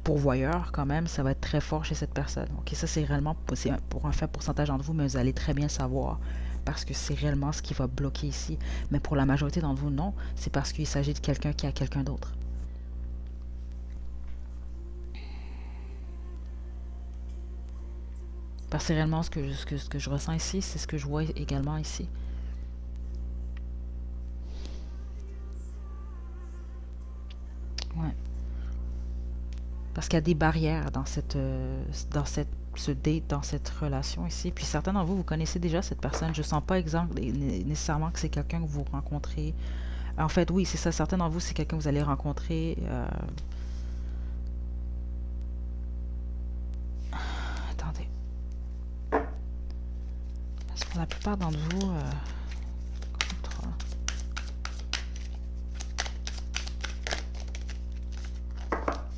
pourvoyeur quand même, ça va être très fort chez cette personne. OK, ça c'est réellement, c'est pour un faible pourcentage d'entre vous, mais vous allez très bien savoir parce que c'est réellement ce qui va bloquer ici. Mais pour la majorité d'entre vous, non, c'est parce qu'il s'agit de quelqu'un qui a quelqu'un d'autre. Parce que c'est réellement ce que je ressens ici, c'est ce que je vois également ici. Ouais. Parce qu'il y a des barrières ce date, dans cette relation ici. Puis certains d'entre vous, vous connaissez déjà cette personne. Je sens pas exemple nécessairement que c'est quelqu'un que vous rencontrez. En fait, oui, c'est ça. Certains d'entre vous, c'est quelqu'un que vous allez rencontrer. Attendez. Parce que pour la plupart d'entre vous,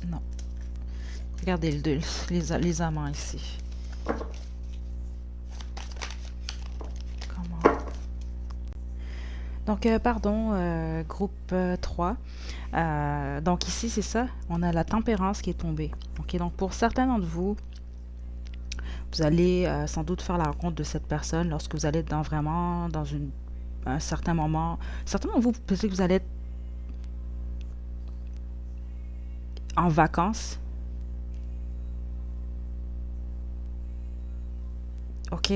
non. Regardez les amants ici. Comment? Donc, pardon, groupe 3. Donc ici, c'est ça. On a la tempérance qui est tombée. Ok, donc pour certains d'entre vous, vous allez sans doute faire la rencontre de cette personne lorsque vous allez être vraiment dans un certain moment. Certains d'entre vous, peut-être que vous allez être en vacances. Ok.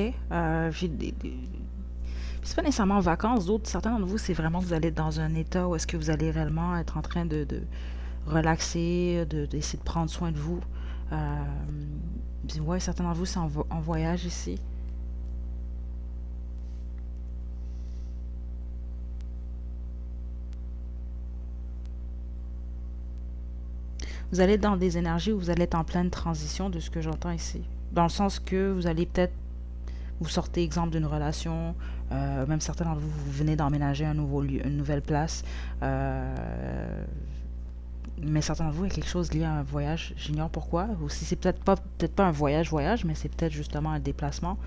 C'est pas nécessairement en vacances, d'autres, certains d'entre vous, c'est vraiment que vous allez être dans un état où est-ce que vous allez réellement être en train de relaxer, d'essayer de prendre soin de vous. Euh, Puis ouais, certains d'entre vous, c'est en voyage ici. Vous allez être dans des énergies où vous allez être en pleine transition de ce que j'entends ici. Dans le sens que vous allez peut-être vous sortez exemple d'une relation, même certains d'entre vous, vous venez d'emménager un nouveau lieu, une nouvelle place, mais certains d'entre vous, il y a quelque chose lié à un voyage, j'ignore pourquoi, ou si c'est peut-être pas un voyage, mais c'est peut-être justement un déplacement,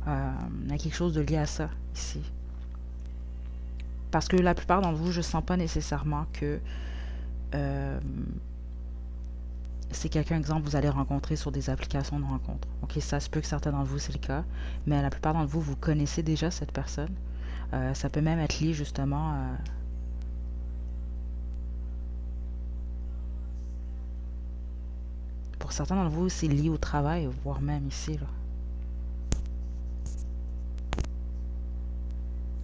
il y a quelque chose de lié à ça ici. Parce que la plupart d'entre vous, je sens pas nécessairement que euh, c'est quelqu'un, exemple, vous allez rencontrer sur des applications de rencontre. Ok, ça se peut que certains d'entre vous, c'est le cas, mais la plupart d'entre vous, vous connaissez déjà cette personne. Ça peut même être lié justement pour certains d'entre vous, c'est lié au travail, voire même ici, là.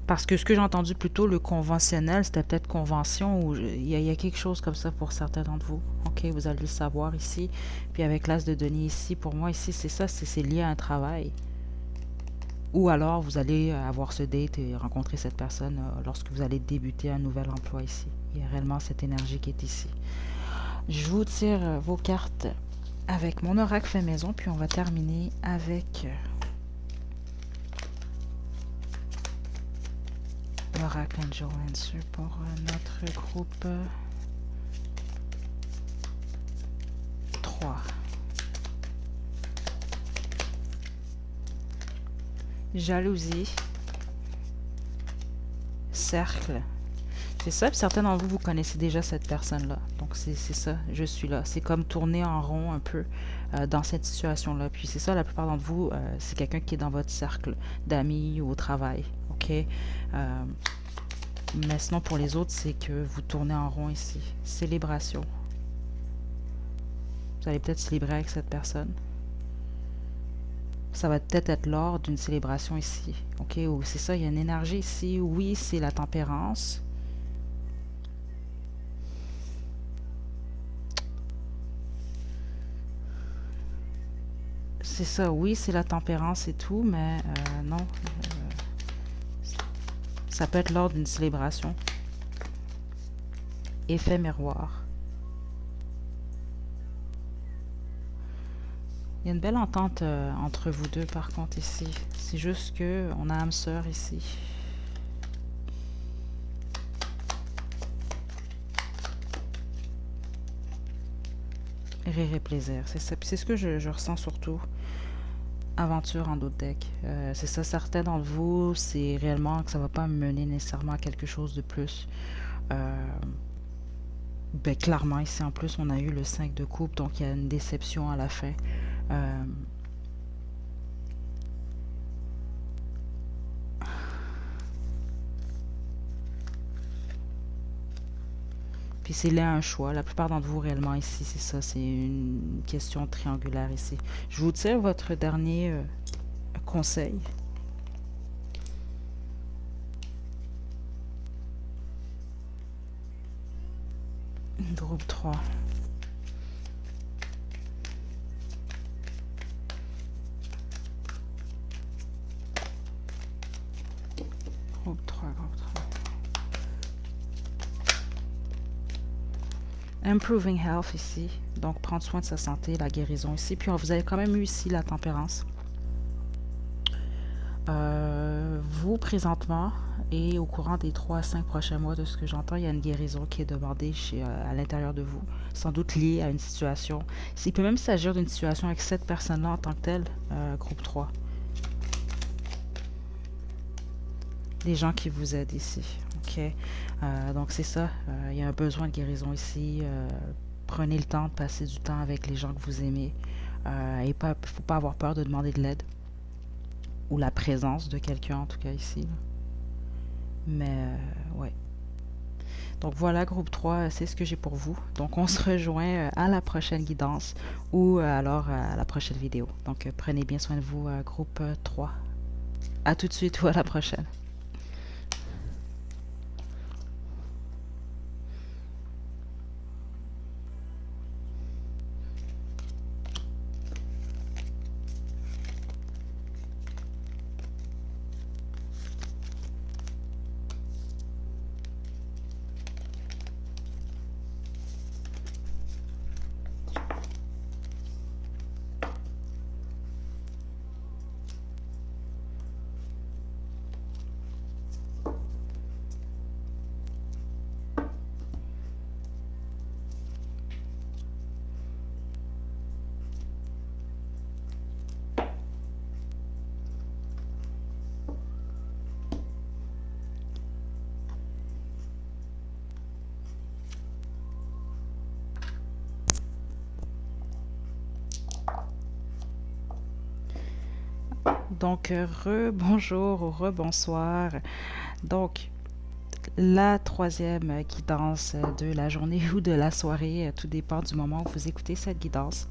Parce que ce que j'ai entendu plutôt, le conventionnel, c'était peut-être convention ou il y a quelque chose comme ça pour certains d'entre vous. Ok, vous allez le savoir ici. Puis avec l'as de Denis ici, pour moi ici, c'est ça, c'est lié à un travail. Ou alors vous allez avoir ce date et rencontrer cette personne lorsque vous allez débuter un nouvel emploi ici. Il y a réellement cette énergie qui est ici. Je vous tire vos cartes avec mon oracle fait maison, puis on va terminer avec l'oracle Angel Answer pour notre groupe 3. Jalousie, cercle. C'est ça, puis certains d'entre vous, vous connaissez déjà cette personne-là. Donc c'est ça, je suis là. C'est comme tourner en rond un peu dans cette situation-là. Puis c'est ça, la plupart d'entre vous, c'est quelqu'un qui est dans votre cercle d'amis ou au travail. Ok? Mais sinon, pour les autres, c'est que vous tournez en rond ici. Célébration. Vous allez peut-être célébrer avec cette personne. Ça va peut-être être lors d'une célébration ici. Ok? Ou c'est ça, il y a une énergie ici. Oui, c'est la tempérance. C'est ça, oui, c'est la tempérance et tout, mais non. Ça peut être lors d'une célébration. Effet miroir. Il y a une belle entente entre vous deux, par contre, ici. C'est juste que on a âme sœur ici. Rire et plaisir, c'est ça. Puis c'est ce que je ressens surtout. Aventure en d'autres decks. C'est ça, certains d'entre vous, c'est réellement que ça va pas mener nécessairement à quelque chose de plus. Euh, ben, clairement, ici en plus, on a eu le 5 de coupe, donc il y a une déception à la fin. Euh, Puis c'est là un choix. La plupart d'entre vous, réellement, ici, c'est ça. C'est une question triangulaire ici. Je vous tire votre dernier conseil. Groupe 3. Groupe 3, groupe 3. Improving health ici. Donc, prendre soin de sa santé, la guérison ici. Puis, vous avez quand même eu ici la tempérance. Vous, présentement, et au courant des 3 à 5 prochains mois, de ce que j'entends, il y a une guérison qui est demandée à l'intérieur de vous, sans doute liée à une situation. Il peut même s'agir d'une situation avec cette personne-là en tant que telle, groupe 3. Les gens qui vous aident ici. Ok. Donc c'est ça. Il y a un besoin de guérison ici. Prenez le temps de passer du temps avec les gens que vous aimez. Et pas, faut pas avoir peur de demander de l'aide ou la présence de quelqu'un en tout cas ici, là. Mais ouais. Donc voilà, groupe 3, c'est ce que j'ai pour vous. Donc on se rejoint à la prochaine guidance ou alors à la prochaine vidéo. Donc prenez bien soin de vous, groupe 3. À tout de suite ou à la prochaine. Donc, re-bonjour ou re-bonsoir. Donc, la troisième guidance de la journée ou de la soirée, tout dépend du moment où vous écoutez cette guidance.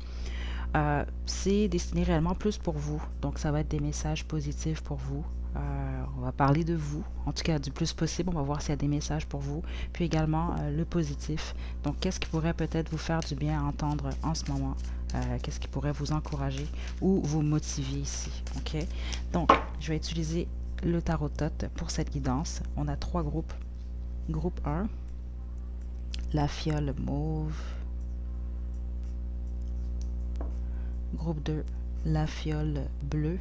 C'est destiné réellement plus pour vous. Donc, ça va être des messages positifs pour vous. On va parler de vous, en tout cas du plus possible. On va voir s'il y a des messages pour vous. Puis également le positif. Donc, qu'est-ce qui pourrait peut-être vous faire du bien à entendre en ce moment? Qu'est-ce qui pourrait vous encourager ou vous motiver ici? OK? Donc, je vais utiliser le tarot tot pour cette guidance. On a trois groupes. Groupe 1, la fiole mauve. Groupe 2, la fiole bleue.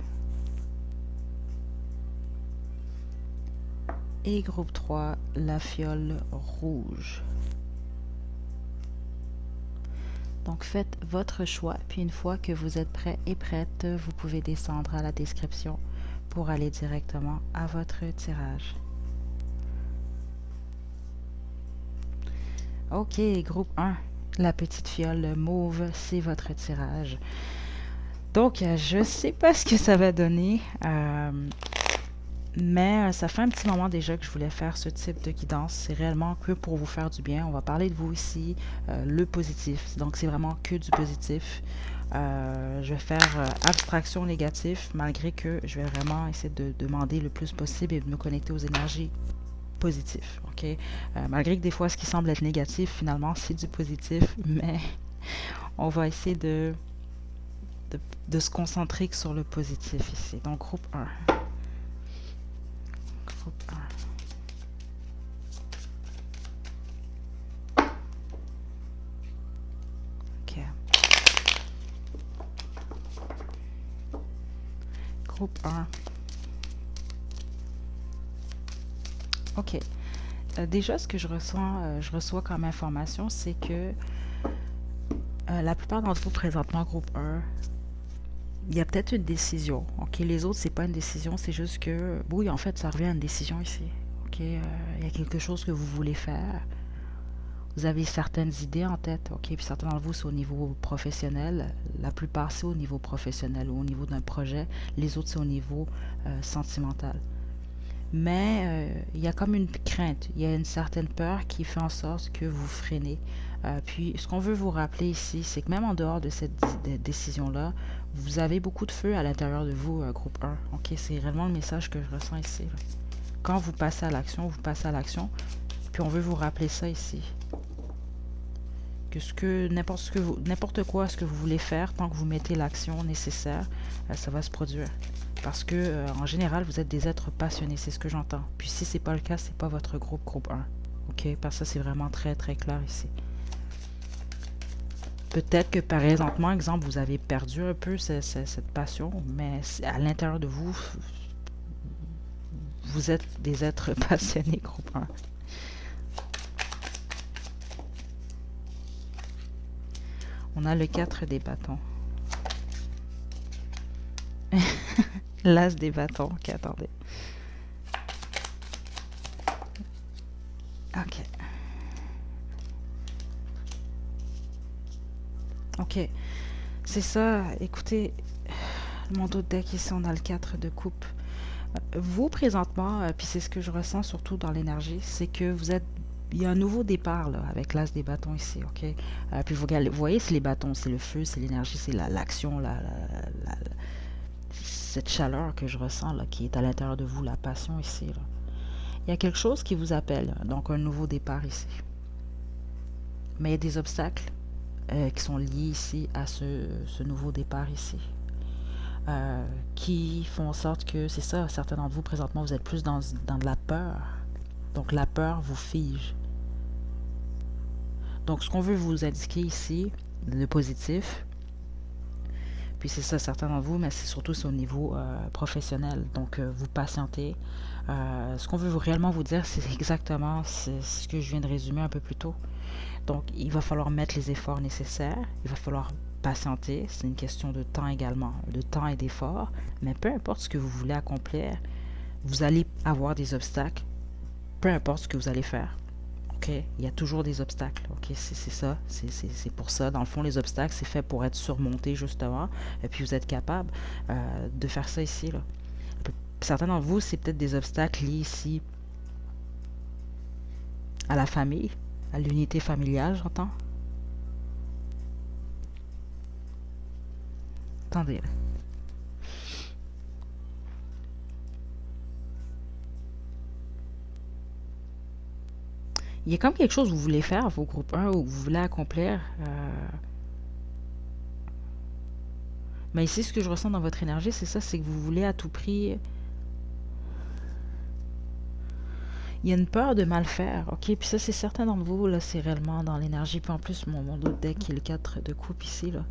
Et groupe 3, la fiole rouge. Donc faites votre choix, puis une fois que vous êtes prêt et prête, vous pouvez descendre à la description pour aller directement à votre tirage. Ok, groupe 1, la petite fiole mauve, c'est votre tirage. Donc, je sais pas ce que ça va donner, mais ça fait un petit moment déjà que je voulais faire ce type de guidance. C'est réellement que pour vous faire du bien. On va parler de vous ici, le positif. Donc, c'est vraiment que du positif. Je vais faire abstraction négative, malgré que je vais vraiment essayer de demander le plus possible et de me connecter aux énergies positives. Ok, malgré que des fois, ce qui semble être négatif, finalement, c'est du positif, mais on va essayer de se concentrer sur le positif ici. Donc, groupe 1. Groupe 1. Ok. Groupe 1. Ok. Déjà, ce que je reçois comme information, c'est que la plupart d'entre vous présentement, groupe 1, il y a peut-être une décision. Ok, les autres, c'est pas une décision, c'est juste que, oui, en fait, ça revient à une décision ici. Ok, il y a quelque chose que vous voulez faire. Vous avez certaines idées en tête, ok, puis certains d'entre vous, c'est au niveau professionnel. La plupart, c'est au niveau professionnel ou au niveau d'un projet. Les autres, c'est au niveau sentimental. Mais il y a comme une crainte, il y a une certaine peur qui fait en sorte que vous freinez. Puis, ce qu'on veut vous rappeler ici, c'est que même en dehors de cette décision-là, vous avez beaucoup de feu à l'intérieur de vous, groupe 1. Ok, c'est réellement le message que je ressens ici, là. Quand vous passez à l'action, vous passez à l'action. Puis, on veut vous rappeler ça ici. Que n'importe quoi ce que vous voulez faire, tant que vous mettez l'action nécessaire, ça va se produire. Parce que en général, vous êtes des êtres passionnés, c'est ce que j'entends. Puis si c'est pas le cas, c'est pas votre groupe 1. Ok, parce que ça c'est vraiment très très clair ici. Peut-être que par exemple, vous avez perdu un peu cette passion, mais à l'intérieur de vous, vous êtes des êtres passionnés, groupe 1. On a le 4 des bâtons. L'as des bâtons. Ok, attendez. Ok. Ok. C'est ça. Écoutez, mon autre deck ici, on a le 4 de coupe. Vous, présentement, puis c'est ce que je ressens surtout dans l'énergie, c'est que vous êtes... Il y a un nouveau départ là, avec l'as des bâtons ici, ok? Puis vous voyez, c'est les bâtons, c'est le feu, c'est l'énergie, c'est l'action, cette chaleur que je ressens là, qui est à l'intérieur de vous, la passion ici, là. Il y a quelque chose qui vous appelle, donc un nouveau départ ici. Mais il y a des obstacles qui sont liés ici à ce nouveau départ ici. Qui font en sorte que, c'est ça, certains d'entre vous, présentement, vous êtes plus dans de la peur. Donc, la peur vous fige. Donc, ce qu'on veut vous indiquer ici, le positif, puis c'est ça, certains d'entre vous, mais c'est surtout au niveau professionnel. Donc, vous patientez. Ce qu'on veut réellement vous dire, c'est exactement ce que je viens de résumer un peu plus tôt. Donc, il va falloir mettre les efforts nécessaires. Il va falloir patienter. C'est une question de temps également, de temps et d'effort. Mais peu importe ce que vous voulez accomplir, vous allez avoir des obstacles. Peu importe ce que vous allez faire. OK? Il y a toujours des obstacles. OK? C'est ça. C'est pour ça. Dans le fond, les obstacles, c'est fait pour être surmonté, justement. Et puis, vous êtes capable de faire ça ici, là. Certains d'entre vous, c'est peut-être des obstacles liés ici à la famille, à l'unité familiale, j'entends. Attendez, là. Il y a comme quelque chose que vous voulez faire, vos groupes 1, ou que vous voulez accomplir. Mais ici, ce que je ressens dans votre énergie, c'est ça, c'est que vous voulez à tout prix. Il y a une peur de mal faire, ok? Puis ça, c'est certain d'entre vous, là, c'est réellement dans l'énergie. Puis en plus, mon autre deck, qui est le 4 de coupe ici, là.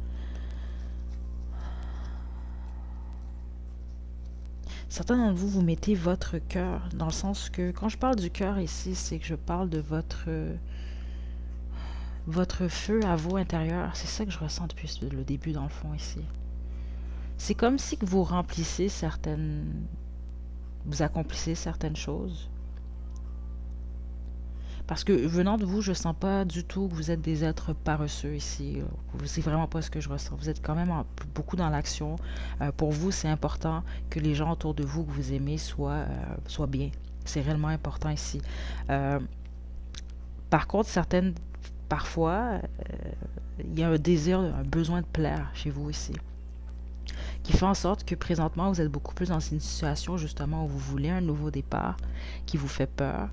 Certains d'entre vous, vous mettez votre cœur, dans le sens que, quand je parle du cœur ici, c'est que je parle de votre feu à vous intérieur. C'est ça que je ressens depuis le début, dans le fond, ici. C'est comme si que vous remplissez certaines... Vous accomplissez certaines choses. Parce que venant de vous, je sens pas du tout que vous êtes des êtres paresseux ici. C'est vraiment pas ce que je ressens. Vous êtes quand même beaucoup dans l'action. Pour vous, c'est important que les gens autour de vous que vous aimez soient bien. C'est réellement important ici. Euh, Par contre, parfois, il y a un désir, un besoin de plaire chez vous ici, qui fait en sorte que présentement, vous êtes beaucoup plus dans une situation justement où vous voulez un nouveau départ, qui vous fait peur.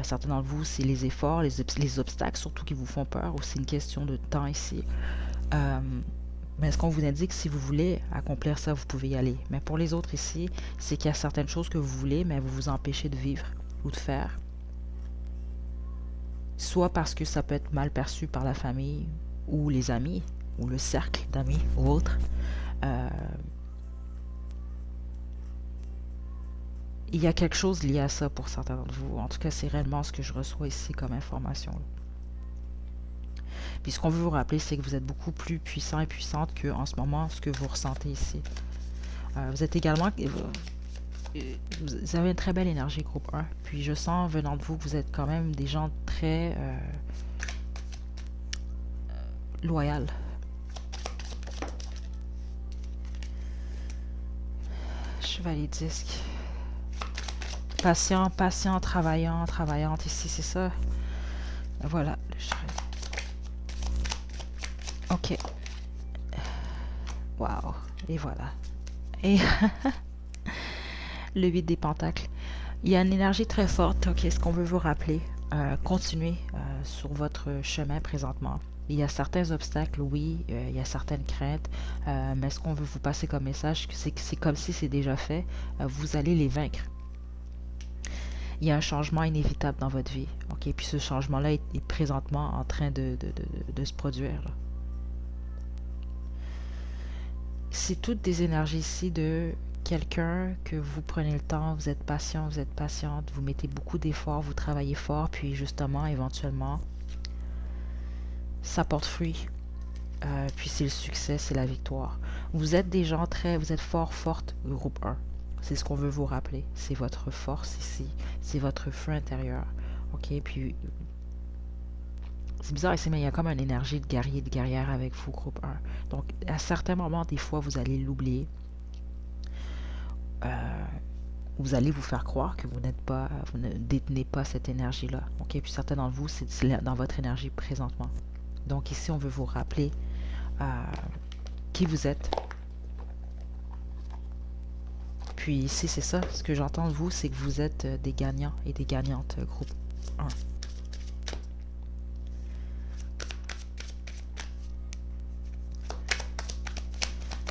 Certains d'entre vous, c'est les efforts, les obstacles surtout qui vous font peur, ou c'est une question de temps ici. Euh, mais ce qu'on vous indique, si vous voulez accomplir ça, vous pouvez y aller. Mais pour les autres ici, c'est qu'il y a certaines choses que vous voulez, mais vous vous empêchez de vivre ou de faire. Soit parce que ça peut être mal perçu par la famille ou les amis, ou le cercle d'amis ou autres. Euh, il y a quelque chose lié à ça pour certains d'entre vous. En tout cas, c'est réellement ce que je reçois ici comme information. Puis ce qu'on veut vous rappeler, c'est que vous êtes beaucoup plus puissant et puissante que en ce moment ce que vous ressentez ici. Vous êtes également... Vous avez une très belle énergie, groupe 1. Puis je sens venant de vous que vous êtes quand même des gens très loyaux. Chevalier disque. Patient, patient, travaillant, travaillante. Ici, c'est ça. Voilà. Ok. Waouh. Et voilà. Et le 8 des pentacles. Il y a une énergie très forte. Ok, ce qu'on veut vous rappeler. Continuez sur votre chemin présentement. Il y a certains obstacles, oui, il y a certaines craintes, mais ce qu'on veut vous passer comme message, c'est que c'est comme si c'est déjà fait. Vous allez les vaincre. Il y a un changement inévitable dans votre vie. Ok, puis ce changement-là est présentement en train de se produire, là. C'est toutes des énergies ici de quelqu'un que vous prenez le temps, vous êtes patient, vous êtes patiente, vous mettez beaucoup d'efforts, vous travaillez fort, puis justement, éventuellement, ça porte fruit. Puis c'est le succès, c'est la victoire. Vous êtes des gens vous êtes forte, groupe 1. C'est ce qu'on veut vous rappeler. C'est votre force ici, c'est votre feu intérieur. Ok, puis c'est bizarre ici, mais il y a comme une énergie de guerrier, de guerrière avec vous, groupe 1. Donc, à certains moments, des fois, vous allez l'oublier. Vous allez vous faire croire que vous ne détenez pas cette énergie-là. Ok, puis certains d'entre vous, c'est dans votre énergie présentement. Donc ici, on veut vous rappeler qui vous êtes. Puis ici, c'est ça. Ce que j'entends de vous, c'est que vous êtes des gagnants et des gagnantes, groupe 1.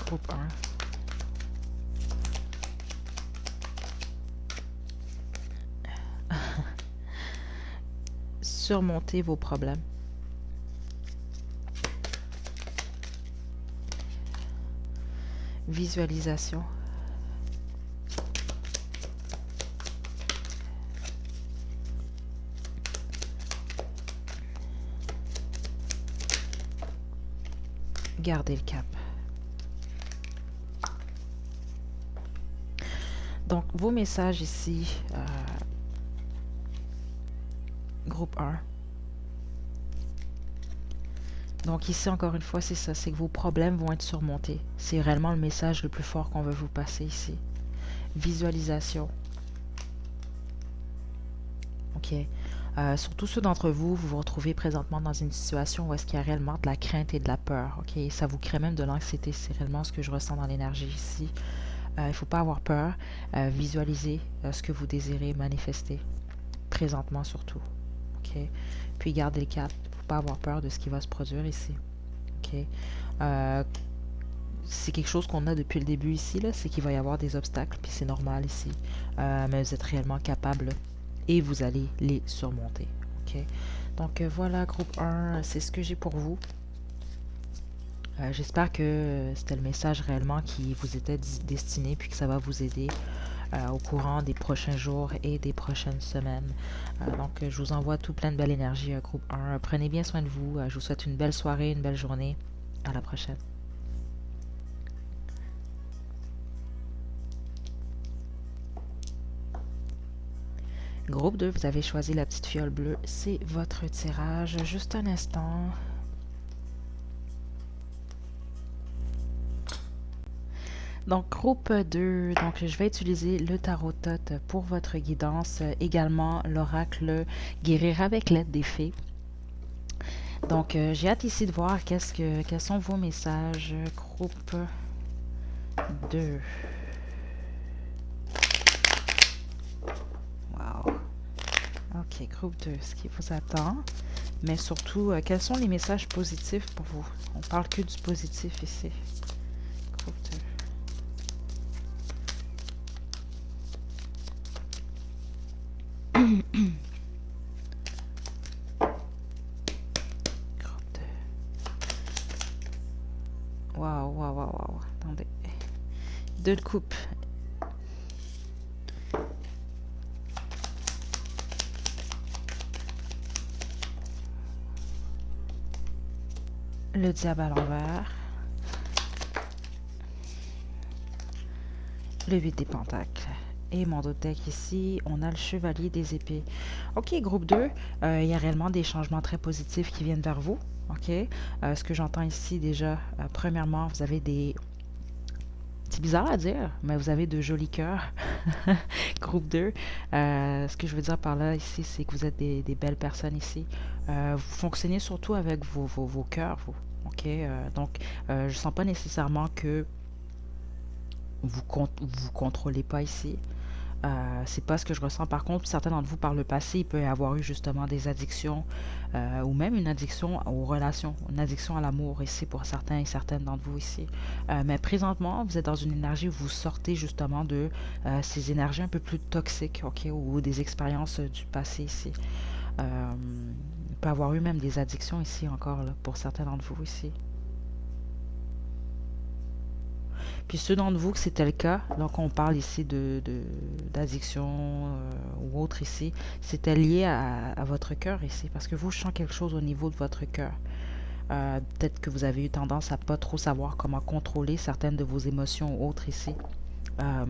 Groupe 1. Surmontez vos problèmes. Visualisation. Gardez le cap. Donc, vos messages ici, groupe 1, Donc ici, encore une fois, c'est ça, c'est que vos problèmes vont être surmontés. C'est réellement le message le plus fort qu'on veut vous passer ici. Visualisation. OK. Surtout ceux d'entre vous, vous vous retrouvez présentement dans une situation où est-ce qu'il y a réellement de la crainte et de la peur. OK. Ça vous crée même de l'anxiété. C'est réellement ce que je ressens dans l'énergie ici. Il ne faut pas avoir peur. Visualisez ce que vous désirez manifester. Présentement surtout. OK. Puis gardez le cap. Il ne faut pas avoir peur de ce qui va se produire ici. OK. Euh, c'est quelque chose qu'on a depuis le début ici, là, c'est qu'il va y avoir des obstacles, puis c'est normal ici. Mais vous êtes réellement capable et vous allez les surmonter. OK? Donc voilà, groupe 1, c'est ce que j'ai pour vous. J'espère que c'était le message réellement qui vous était destiné, puis que ça va vous aider au courant des prochains jours et des prochaines semaines. Donc je vous envoie tout plein de belle énergie, groupe 1. Prenez bien soin de vous. Je vous souhaite une belle soirée, une belle journée. À la prochaine. Groupe 2, vous avez choisi la petite fiole bleue. C'est votre tirage. Juste un instant. Donc, groupe 2, donc je vais utiliser le tarot Tot pour votre guidance. Également, l'oracle Guérir avec l'aide des fées. Donc, j'ai hâte ici de voir quels sont vos messages. Groupe 2. Wow. Ok, groupe 2, ce qui vous attend. Mais surtout, quels sont les messages positifs pour vous? On parle que du positif ici. Groupe 2. Groupe 2. Waouh, waouh, waouh, waouh. Attendez. 2 de coupe. Le diable à l'envers. Le 8 des pentacles. Et mon autre deck ici, on a le chevalier des épées. Ok, groupe 2, il y a réellement des changements très positifs qui viennent vers vous. Ok, ce que j'entends ici déjà, premièrement, vous avez des... C'est bizarre à dire, mais vous avez de jolis cœurs. Groupe 2, ce que je veux dire par là ici, c'est que vous êtes des belles personnes ici. Vous fonctionnez surtout avec vos cœurs, vous. Ok, donc je sens pas nécessairement que vous contrôlez pas ici. C'est pas ce que je ressens. Par contre, certains d'entre vous, par le passé, il peut y avoir eu justement des addictions ou même une addiction aux relations, une addiction à l'amour ici pour certains et certaines d'entre vous ici. Mais présentement, vous êtes dans une énergie où vous sortez justement de ces énergies un peu plus toxiques, ok, ou des expériences du passé ici. Il peut y avoir eu même des addictions ici encore là, pour certains d'entre vous ici. Puis ceux d'entre vous que c'était le cas, donc on parle ici d'addiction ou autre ici, c'était lié à votre cœur ici, parce que vous, je sens quelque chose au niveau de votre cœur. Peut-être que vous avez eu tendance à pas trop savoir comment contrôler certaines de vos émotions ou autres ici. Euh,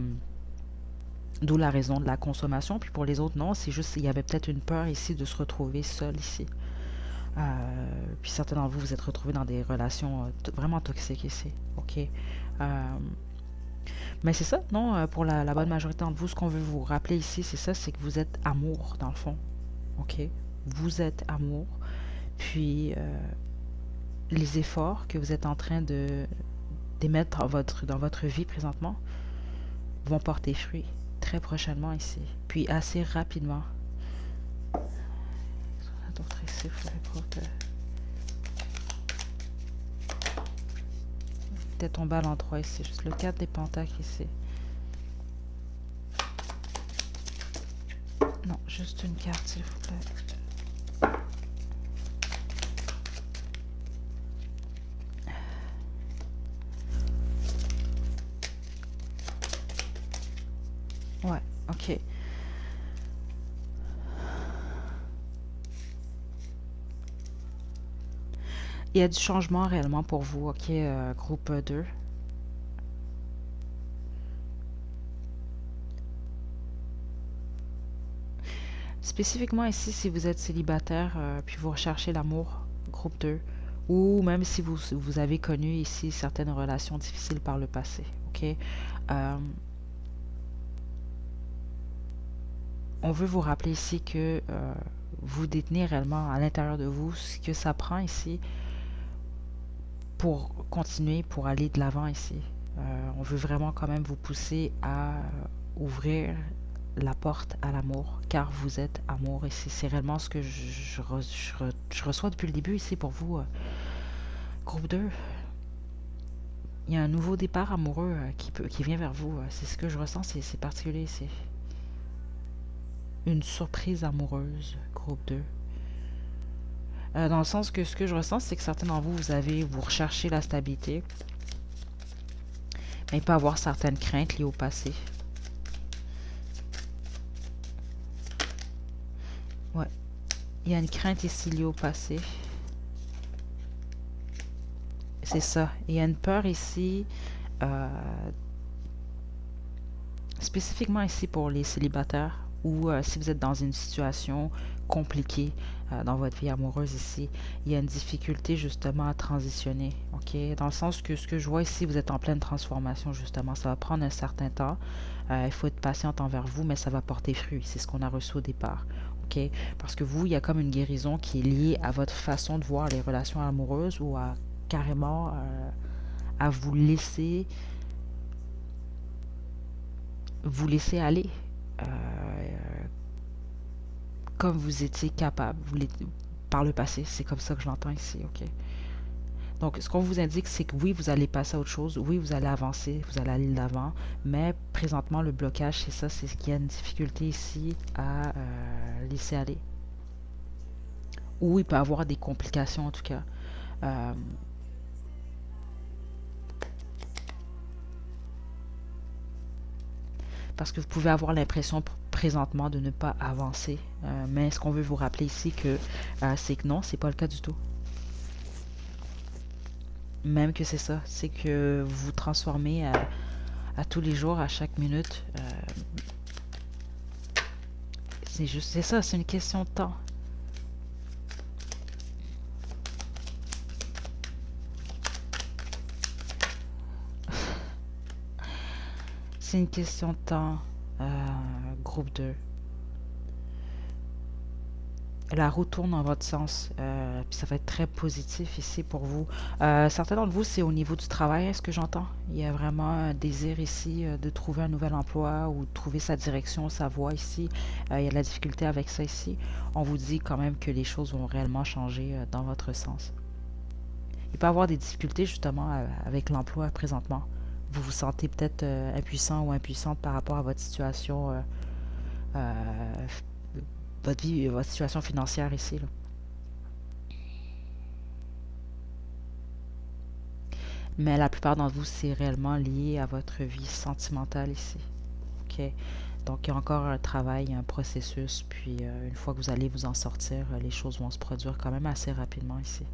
D'où la raison de la consommation. Puis pour les autres, non, c'est juste qu'il y avait peut-être une peur ici de se retrouver seul ici. Puis certains d'entre vous vous êtes retrouvés dans des relations vraiment toxiques ici. OK? Mais c'est ça, non? Pour la bonne majorité d'entre vous, ce qu'on veut vous rappeler ici, c'est ça, c'est que vous êtes amour, dans le fond. OK? Vous êtes amour. Puis les efforts que vous êtes en train d'émettre dans votre vie présentement vont porter fruit très prochainement ici. Puis assez rapidement. D'autres ici, peut-être tomber à l'endroit ici. Juste le 4 des pentacles ici. Non, juste une carte, s'il vous plaît. Ouais, ok. Il y a du changement réellement pour vous, ok, groupe 2. Spécifiquement ici, si vous êtes célibataire, puis vous recherchez l'amour, groupe 2, ou même si vous avez connu ici certaines relations difficiles par le passé. OK? Euh, on veut vous rappeler ici que vous détenez réellement à l'intérieur de vous ce que ça prend ici pour continuer, pour aller de l'avant ici. On veut vraiment quand même vous pousser à ouvrir la porte à l'amour, car vous êtes amour ici. C'est réellement ce que je reçois depuis le début ici pour vous, groupe 2. Il y a un nouveau départ amoureux qui vient vers vous. C'est ce que je ressens, c'est particulier ici. Une surprise amoureuse, groupe 2. Dans le sens que ce que je ressens, c'est que certains d'entre vous, vous recherchez la stabilité, mais il peut y avoir certaines craintes liées au passé. Ouais. Il y a une crainte ici liée au passé. C'est ça. Il y a une peur ici, euh, spécifiquement ici pour les célibataires, ou si vous êtes dans une situation compliquée dans votre vie amoureuse ici, il y a une difficulté justement à transitionner, ok? Dans le sens que ce que je vois ici, vous êtes en pleine transformation justement, ça va prendre un certain temps, il faut être patiente envers vous, mais ça va porter fruit, c'est ce qu'on a reçu au départ, ok? Parce que vous, il y a comme une guérison qui est liée à votre façon de voir les relations amoureuses ou à carrément à vous laisser aller. Euh, Comme vous étiez capable par le passé. C'est comme ça que je l'entends ici, ok? Donc, ce qu'on vous indique, c'est que oui, vous allez passer à autre chose, oui, vous allez avancer, vous allez aller de l'avant, mais présentement, le blocage, c'est ça, c'est qu'il y a une difficulté ici à laisser aller. Ou il peut y avoir des complications, en tout cas. Euh, parce que vous pouvez avoir l'impression présentement de ne pas avancer. Mais ce qu'on veut vous rappeler ici, c'est que non, c'est pas le cas du tout. Même que c'est ça, c'est que vous vous transformez à tous les jours, à chaque minute. C'est ça, c'est une question de temps. C'est une question de temps, groupe 2. La roue tourne dans votre sens, puis ça va être très positif ici pour vous. Certains d'entre vous, c'est au niveau du travail, est-ce que j'entends? Il y a vraiment un désir ici de trouver un nouvel emploi ou de trouver sa direction, sa voie ici. Il y a de la difficulté avec ça ici. On vous dit quand même que les choses vont réellement changer dans votre sens. Il peut y avoir des difficultés justement avec l'emploi présentement. Vous vous sentez peut-être impuissant ou impuissante par rapport à votre situation, euh, votre vie, votre situation financière ici, là. Mais la plupart d'entre vous, c'est réellement lié à votre vie sentimentale ici. OK? Donc, il y a encore un travail, un processus, puis une fois que vous allez vous en sortir, les choses vont se produire quand même assez rapidement ici.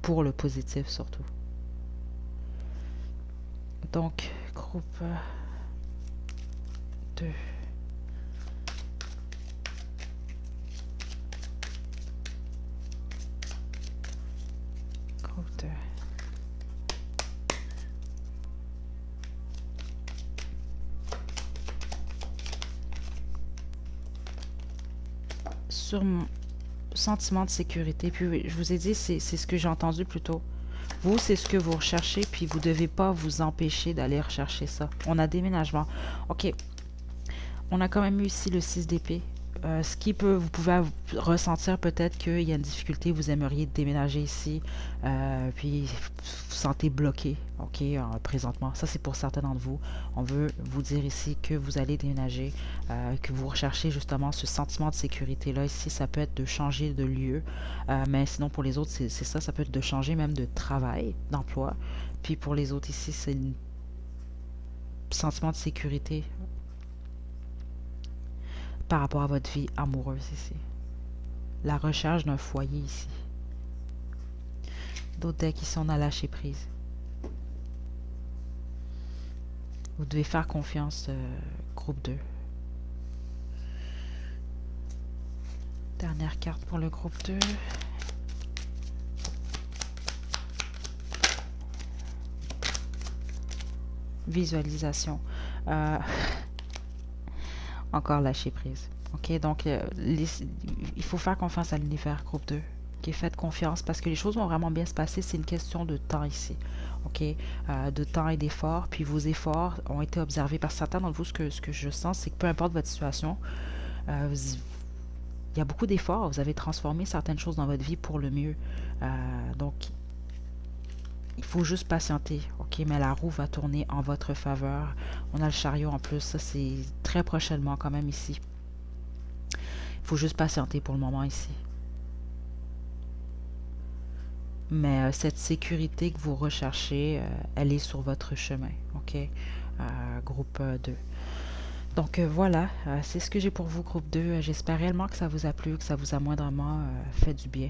Pour le positif surtout. Donc, groupe 2. Groupe 2. Sur mon sentiment de sécurité, puis oui, je vous ai dit, c'est ce que j'ai entendu plus tôt. Vous, c'est ce que vous recherchez, puis vous ne devez pas vous empêcher d'aller rechercher ça. On a déménagement. OK, on a quand même eu ici le 6 d'épée. Ce qui peut, vous pouvez ressentir peut-être qu'il y a une difficulté, vous aimeriez déménager ici, puis vous vous sentez bloqué, ok, présentement. Ça, c'est pour certains d'entre vous. On veut vous dire ici que vous allez déménager, que vous recherchez justement ce sentiment de sécurité-là. Ici, ça peut être de changer de lieu, mais sinon pour les autres, c'est ça, ça peut être de changer même de travail, d'emploi. Puis pour les autres ici, c'est un sentiment de sécurité par rapport à votre vie amoureuse ici. La recherche d'un foyer ici. D'autres decks ici, on a lâché prise. Vous devez faire confiance, groupe 2. Dernière carte pour le groupe 2. visualisation. Euh, Encore lâcher prise. OK, donc il faut faire confiance à l'univers, groupe 2. OK, faites confiance parce que les choses vont vraiment bien se passer. C'est une question de temps ici. OK, de temps et d'efforts. Puis vos efforts ont été observés par certains d'entre vous. Ce que je sens, c'est que peu importe votre situation, il y a beaucoup d'efforts. Vous avez transformé certaines choses dans votre vie pour le mieux. Donc, il faut juste patienter, ok? Mais la roue va tourner en votre faveur. On a le chariot en plus, ça c'est très prochainement quand même ici. Il faut juste patienter pour le moment ici. Mais cette sécurité que vous recherchez, elle est sur votre chemin, ok? Groupe 2. Donc voilà, c'est ce que j'ai pour vous, groupe 2. J'espère réellement que ça vous a plu, que ça vous a moindrement fait du bien.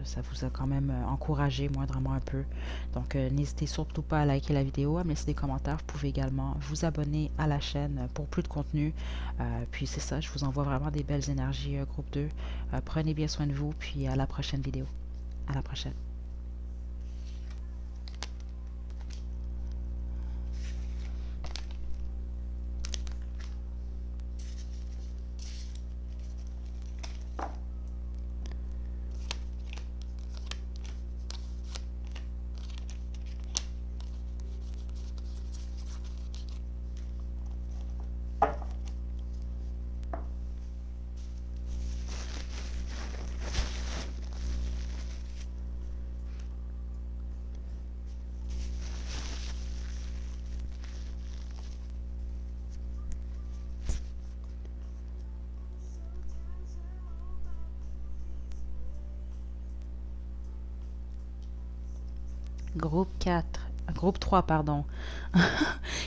Ça vous a quand même encouragé moindrement un peu. Donc n'hésitez surtout pas à liker la vidéo, à me laisser des commentaires. Vous pouvez également vous abonner à la chaîne pour plus de contenu. Puis c'est ça, je vous envoie vraiment des belles énergies, groupe 2. Prenez bien soin de vous, puis à la prochaine vidéo. À la prochaine. Groupe 4. Groupe 3, pardon.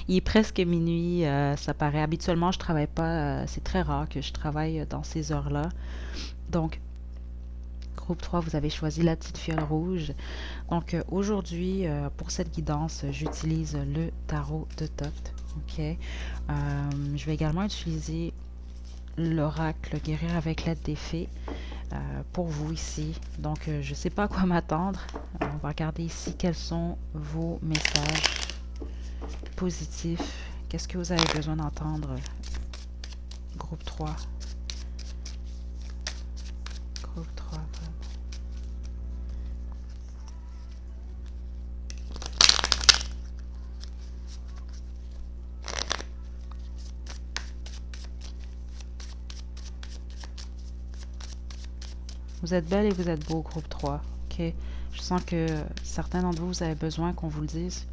Il est presque minuit, ça paraît. Habituellement, je travaille pas. C'est très rare que je travaille dans ces heures-là. Donc, groupe 3, vous avez choisi la petite fiole rouge. Donc, aujourd'hui, pour cette guidance, j'utilise le tarot de Thoth. OK. Je vais également utiliser l'oracle guérir avec l'aide des fées pour vous ici. Donc, je ne sais pas à quoi m'attendre. On va regarder ici quels sont vos messages positifs. Qu'est-ce que vous avez besoin d'entendre? Groupe 3. Groupe 3. Vous êtes belle et vous êtes beau, groupe 3. OK. Je sens que certains d'entre vous, vous avez besoin qu'on vous le dise.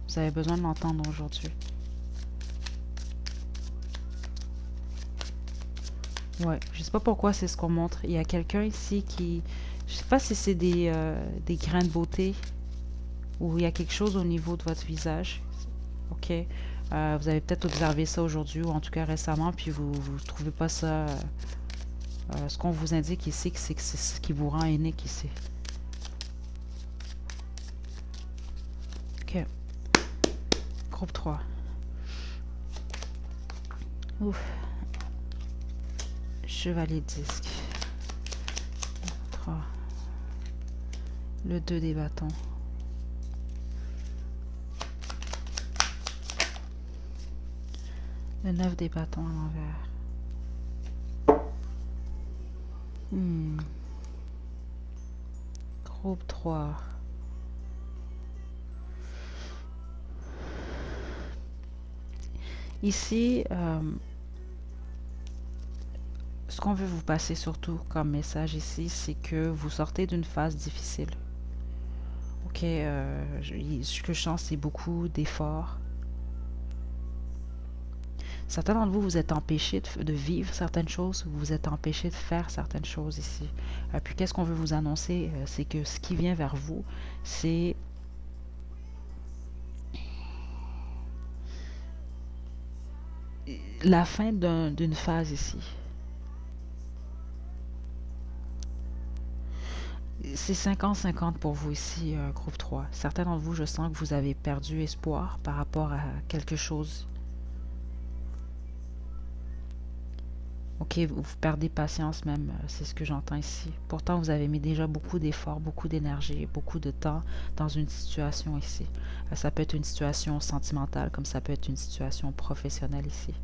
Vous avez besoin de l'entendre aujourd'hui. Ouais, je sais pas pourquoi c'est ce qu'on montre. Il y a quelqu'un ici qui... Je sais pas si c'est des grains de beauté ou il y a quelque chose au niveau de votre visage. OK. Vous avez peut-être observé ça aujourd'hui ou en tout cas récemment, puis vous ne trouvez pas ça... ce qu'on vous indique ici, c'est que c'est ce qui vous rend unique ici. OK. Groupe 3. Ouf. Chevalier de disque. 3. Le 2 des bâtons. Le 9 des bâtons à l'envers. Groupe 3. Ici, ce qu'on veut vous passer surtout comme message ici, c'est que vous sortez d'une phase difficile. Ok, ce que je sens, c'est beaucoup d'efforts. Certains d'entre vous, vous êtes empêchés de vivre certaines choses, vous êtes empêchés de faire certaines choses ici. Puis qu'est-ce qu'on veut vous annoncer? C'est que ce qui vient vers vous, c'est la fin d'une phase ici. C'est 50-50 pour vous ici, groupe 3. Certains d'entre vous, je sens que vous avez perdu espoir par rapport à quelque chose. Ok, vous perdez patience même, c'est ce que j'entends ici. Pourtant, vous avez mis déjà beaucoup d'efforts, beaucoup d'énergie, beaucoup de temps dans une situation ici. Ça peut être une situation sentimentale, comme ça peut être une situation professionnelle ici.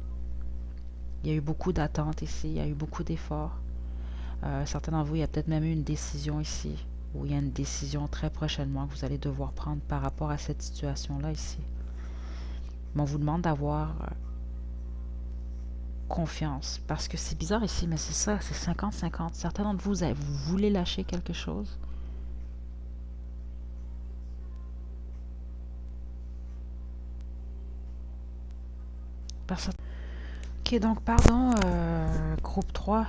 Il y a eu beaucoup d'attentes ici, il y a eu beaucoup d'efforts. Certains d'entre vous, il y a peut-être même eu une décision ici, ou il y a une décision très prochainement que vous allez devoir prendre par rapport à cette situation-là ici. Mais on vous demande d'avoir confiance. Parce que c'est bizarre ici, mais c'est ça, c'est 50-50. Certains d'entre vous, vous voulez lâcher quelque chose. Personne. Ok, donc pardon, groupe 3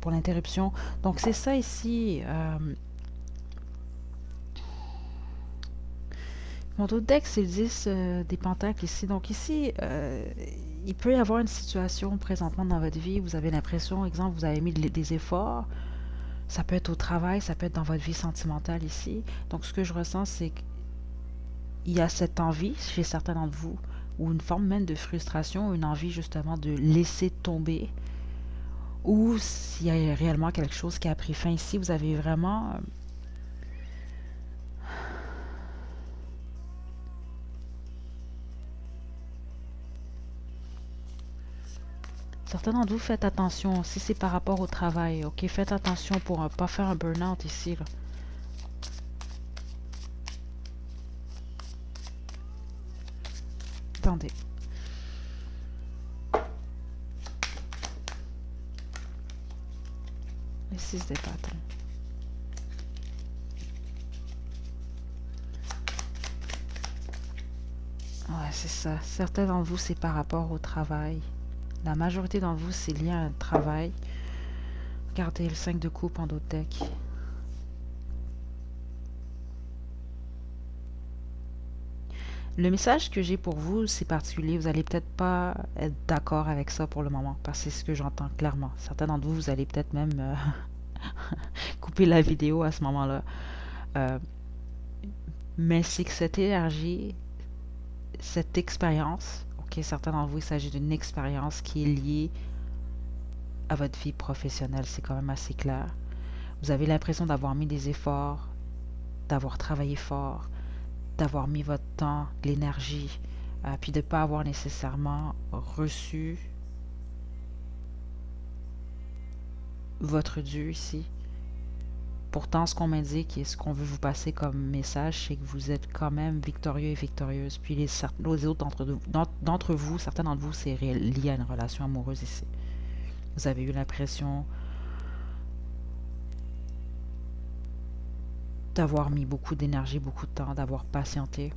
pour l'interruption. Donc c'est ça ici. Mon autre deck, c'est le 10 des pentacles ici. Donc ici, il peut y avoir une situation présentement dans votre vie, vous avez l'impression, exemple, vous avez mis des efforts. Ça peut être au travail, ça peut être dans votre vie sentimentale ici. Donc ce que je ressens, c'est qu'il y a cette envie chez certains d'entre vous, ou une forme même de frustration, une envie justement de laisser tomber, ou s'il y a réellement quelque chose qui a pris fin ici, vous avez vraiment certains d'entre vous, faites attention, si c'est par rapport au travail, ok, faites attention pour ne pas faire un burn-out ici, là. Attendez. Le 6 des bâtons. Ouais, c'est ça. Certains d'entre vous, c'est par rapport au travail. La majorité d'entre vous, c'est lié à un travail. Regardez le 5 de coupe en d'autres decks. Le message que j'ai pour vous, c'est particulier. Vous allez peut-être pas être d'accord avec ça pour le moment, parce que c'est ce que j'entends clairement. Certains d'entre vous, vous allez peut-être même couper la vidéo à ce moment-là. Euh, mais c'est que cette énergie, cette expérience, ok, certains d'entre vous, il s'agit d'une expérience qui est liée à votre vie professionnelle. C'est quand même assez clair. Vous avez l'impression d'avoir mis des efforts, d'avoir travaillé fort, d'avoir mis votre temps, l'énergie, puis de ne pas avoir nécessairement reçu votre dû ici. Pourtant, ce qu'on m'indique et ce qu'on veut vous passer comme message, c'est que vous êtes quand même victorieux et victorieuse. Puis les autres d'entre vous, certains d'entre vous, c'est lié à une relation amoureuse ici. Vous avez eu l'impression d'avoir mis beaucoup d'énergie, beaucoup de temps, d'avoir patienté.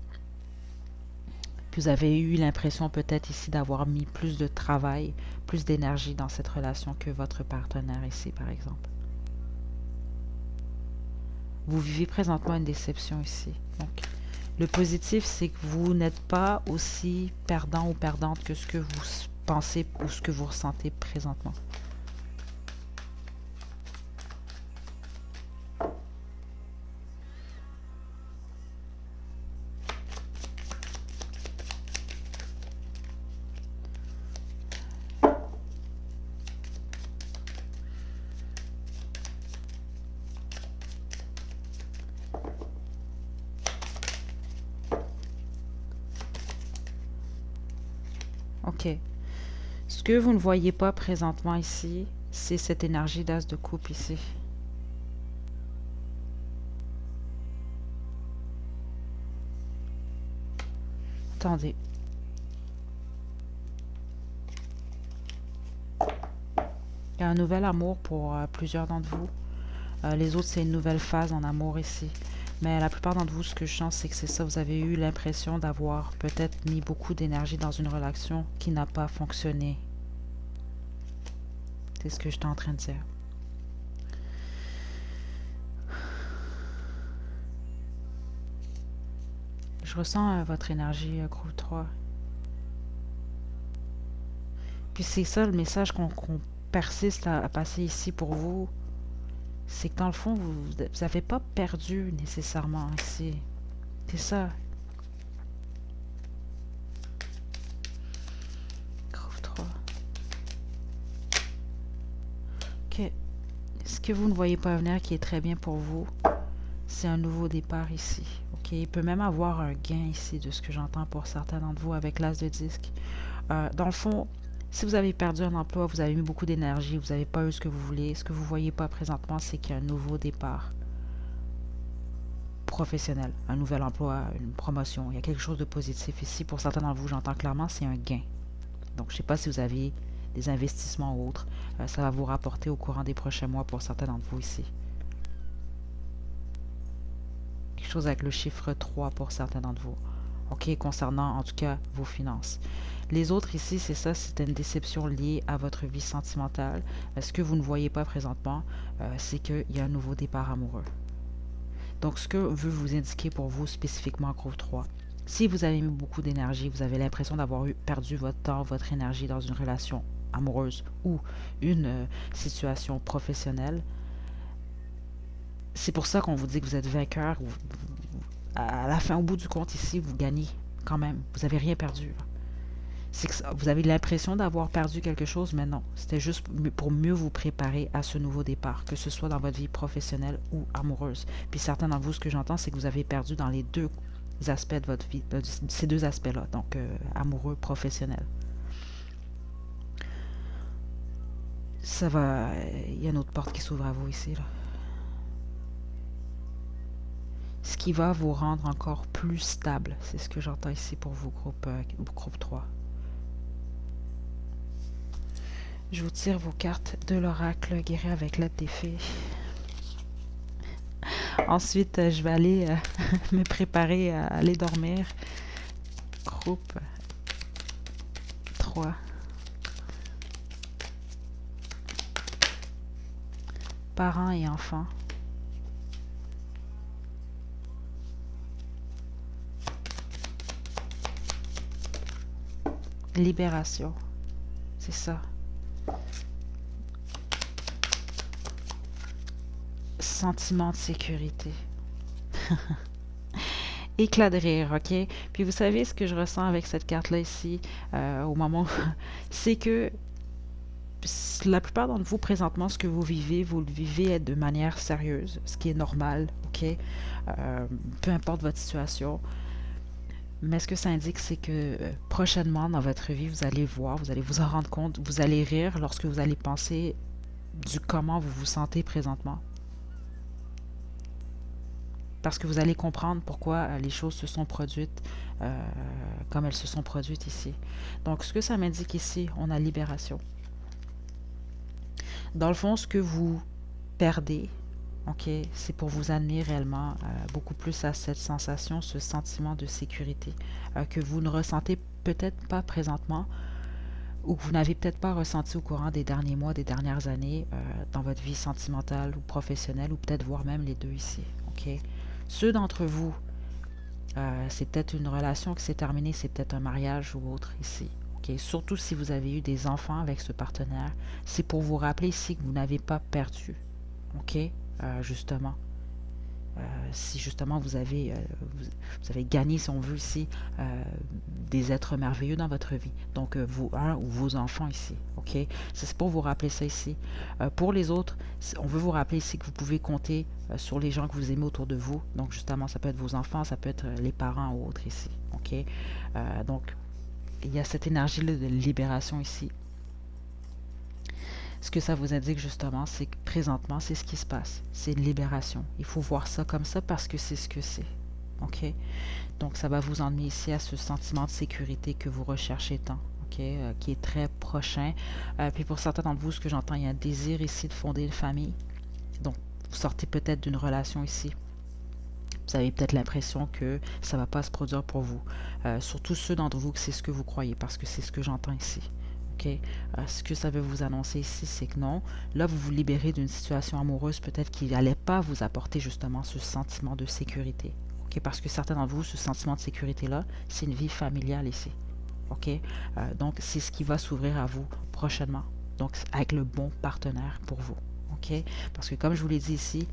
Puis vous avez eu l'impression peut-être ici d'avoir mis plus de travail, plus d'énergie dans cette relation que votre partenaire ici, par exemple. Vous vivez présentement une déception ici. Donc, le positif, c'est que vous n'êtes pas aussi perdant ou perdante que ce que vous pensez ou ce que vous ressentez présentement. Ok. Ce que vous ne voyez pas présentement ici, c'est cette énergie d'as de coupe ici. Attendez. Il y a un nouvel amour pour plusieurs d'entre vous. Les autres, c'est une nouvelle phase en amour ici. Mais la plupart d'entre vous, ce que je sens, c'est que c'est ça. Vous avez eu l'impression d'avoir peut-être mis beaucoup d'énergie dans une relation qui n'a pas fonctionné. C'est ce que je suis en train de dire. Je ressens votre énergie, groupe 3. Puis c'est ça le message qu'on persiste à passer ici pour vous. C'est que dans le fond, vous n'avez pas perdu nécessairement ici. C'est ça. Groupe 3. OK. Ce que vous ne voyez pas venir qui est très bien pour vous, c'est un nouveau départ ici. OK. Il peut même avoir un gain ici de ce que j'entends pour certains d'entre vous avec l'as de disque. Dans le fond, si vous avez perdu un emploi, vous avez mis beaucoup d'énergie, vous n'avez pas eu ce que vous voulez, ce que vous ne voyez pas présentement, c'est qu'il y a un nouveau départ professionnel, un nouvel emploi, une promotion. Il y a quelque chose de positif ici. Pour certains d'entre vous, j'entends clairement, c'est un gain. Donc, je ne sais pas si vous avez des investissements ou autres. Ça va vous rapporter au courant des prochains mois pour certains d'entre vous ici. Quelque chose avec le chiffre 3 pour certains d'entre vous. OK, concernant en tout cas vos finances. Les autres ici, c'est ça, c'est une déception liée à votre vie sentimentale. Ce que vous ne voyez pas présentement, c'est qu'il y a un nouveau départ amoureux. Donc, ce que veut vous indiquer pour vous spécifiquement, groupe 3, si vous avez mis beaucoup d'énergie, vous avez l'impression d'avoir perdu votre temps, votre énergie dans une relation amoureuse ou une situation professionnelle, c'est pour ça qu'on vous dit que vous êtes vainqueur. À la fin, au bout du compte, ici, vous gagnez quand même. Vous n'avez rien perdu. C'est que vous avez l'impression d'avoir perdu quelque chose, mais non. C'était juste pour mieux vous préparer à ce nouveau départ, que ce soit dans votre vie professionnelle ou amoureuse. Puis certains d'entre vous, ce que j'entends, c'est que vous avez perdu dans les deux aspects de votre vie, ces deux aspects-là, donc amoureux, professionnel. Ça va, il y a une autre porte qui s'ouvre à vous ici, là. Ce qui va vous rendre encore plus stable, c'est ce que j'entends ici pour vous, groupe 3. Je vous tire vos cartes de l'oracle guéri avec l'aide des fées. Ensuite, je vais aller me préparer à aller dormir. Groupe 3. Parents et enfants. Libération. C'est ça. Sentiment de sécurité. Éclat de rire, ok? Puis vous savez ce que je ressens avec cette carte-là ici, au moment, c'est que la plupart d'entre vous, présentement, ce que vous le vivez de manière sérieuse, ce qui est normal, ok? Peu importe votre situation. Mais ce que ça indique, c'est que prochainement, dans votre vie, vous allez voir, vous allez vous en rendre compte, vous allez rire lorsque vous allez penser du comment vous vous sentez présentement. Parce que vous allez comprendre pourquoi les choses se sont produites comme elles se sont produites ici. Donc, ce que ça m'indique ici, on a libération. Dans le fond, ce que vous perdez, ok, c'est pour vous amener réellement beaucoup plus à cette sensation, ce sentiment de sécurité que vous ne ressentez peut-être pas présentement ou que vous n'avez peut-être pas ressenti au courant des derniers mois, des dernières années dans votre vie sentimentale ou professionnelle ou peut-être voire même les deux ici, ok. Ceux d'entre vous, c'est peut-être une relation qui s'est terminée, c'est peut-être un mariage ou autre ici. Okay? Surtout si vous avez eu des enfants avec ce partenaire, c'est pour vous rappeler ici que vous n'avez pas perdu. OK? Justement. Si justement vous avez gagné, si on veut ici, des êtres merveilleux dans votre vie. Donc, vous, un ou vos enfants ici. OK? C'est pour vous rappeler ça ici. Pour les autres, on veut vous rappeler ici que vous pouvez compter sur les gens que vous aimez autour de vous. Donc, justement, ça peut être vos enfants, ça peut être les parents ou autres ici. OK? Donc, il y a cette énergie-là de libération ici. Ce que ça vous indique justement, c'est que présentement, c'est ce qui se passe. C'est une libération. Il faut voir ça comme ça parce que c'est ce que c'est. OK? Donc, ça va vous emmener ici à ce sentiment de sécurité que vous recherchez tant. OK? Qui est très prochain. Puis pour certains d'entre vous, ce que j'entends, il y a un désir ici de fonder une famille. Donc, vous sortez peut-être d'une relation ici. Vous avez peut-être l'impression que ça ne va pas se produire pour vous. Surtout ceux d'entre vous que c'est ce que vous croyez parce que c'est ce que j'entends ici. Okay. Ce que ça veut vous annoncer ici, c'est que non. Là, vous vous libérez d'une situation amoureuse peut-être qui n'allait pas vous apporter justement ce sentiment de sécurité. Okay. Parce que certains d'entre vous, ce sentiment de sécurité-là, c'est une vie familiale ici. Okay. Donc, c'est ce qui va s'ouvrir à vous prochainement. Donc, avec le bon partenaire pour vous. Okay. Parce que comme je vous l'ai dit ici,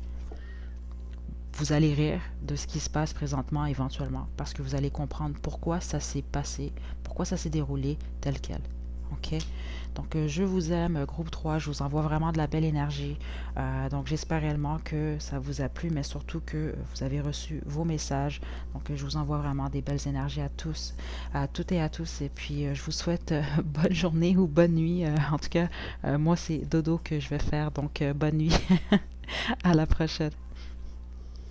vous allez rire de ce qui se passe présentement éventuellement. Parce que vous allez comprendre pourquoi ça s'est passé, pourquoi ça s'est déroulé tel quel. OK? Donc, je vous aime, groupe 3, je vous envoie vraiment de la belle énergie. Donc, j'espère réellement que ça vous a plu, mais surtout que vous avez reçu vos messages. Donc, je vous envoie vraiment des belles énergies à tous, à toutes et à tous. Et puis, je vous souhaite bonne journée ou bonne nuit. En tout cas, moi, c'est dodo que je vais faire. Donc, bonne nuit. À la prochaine.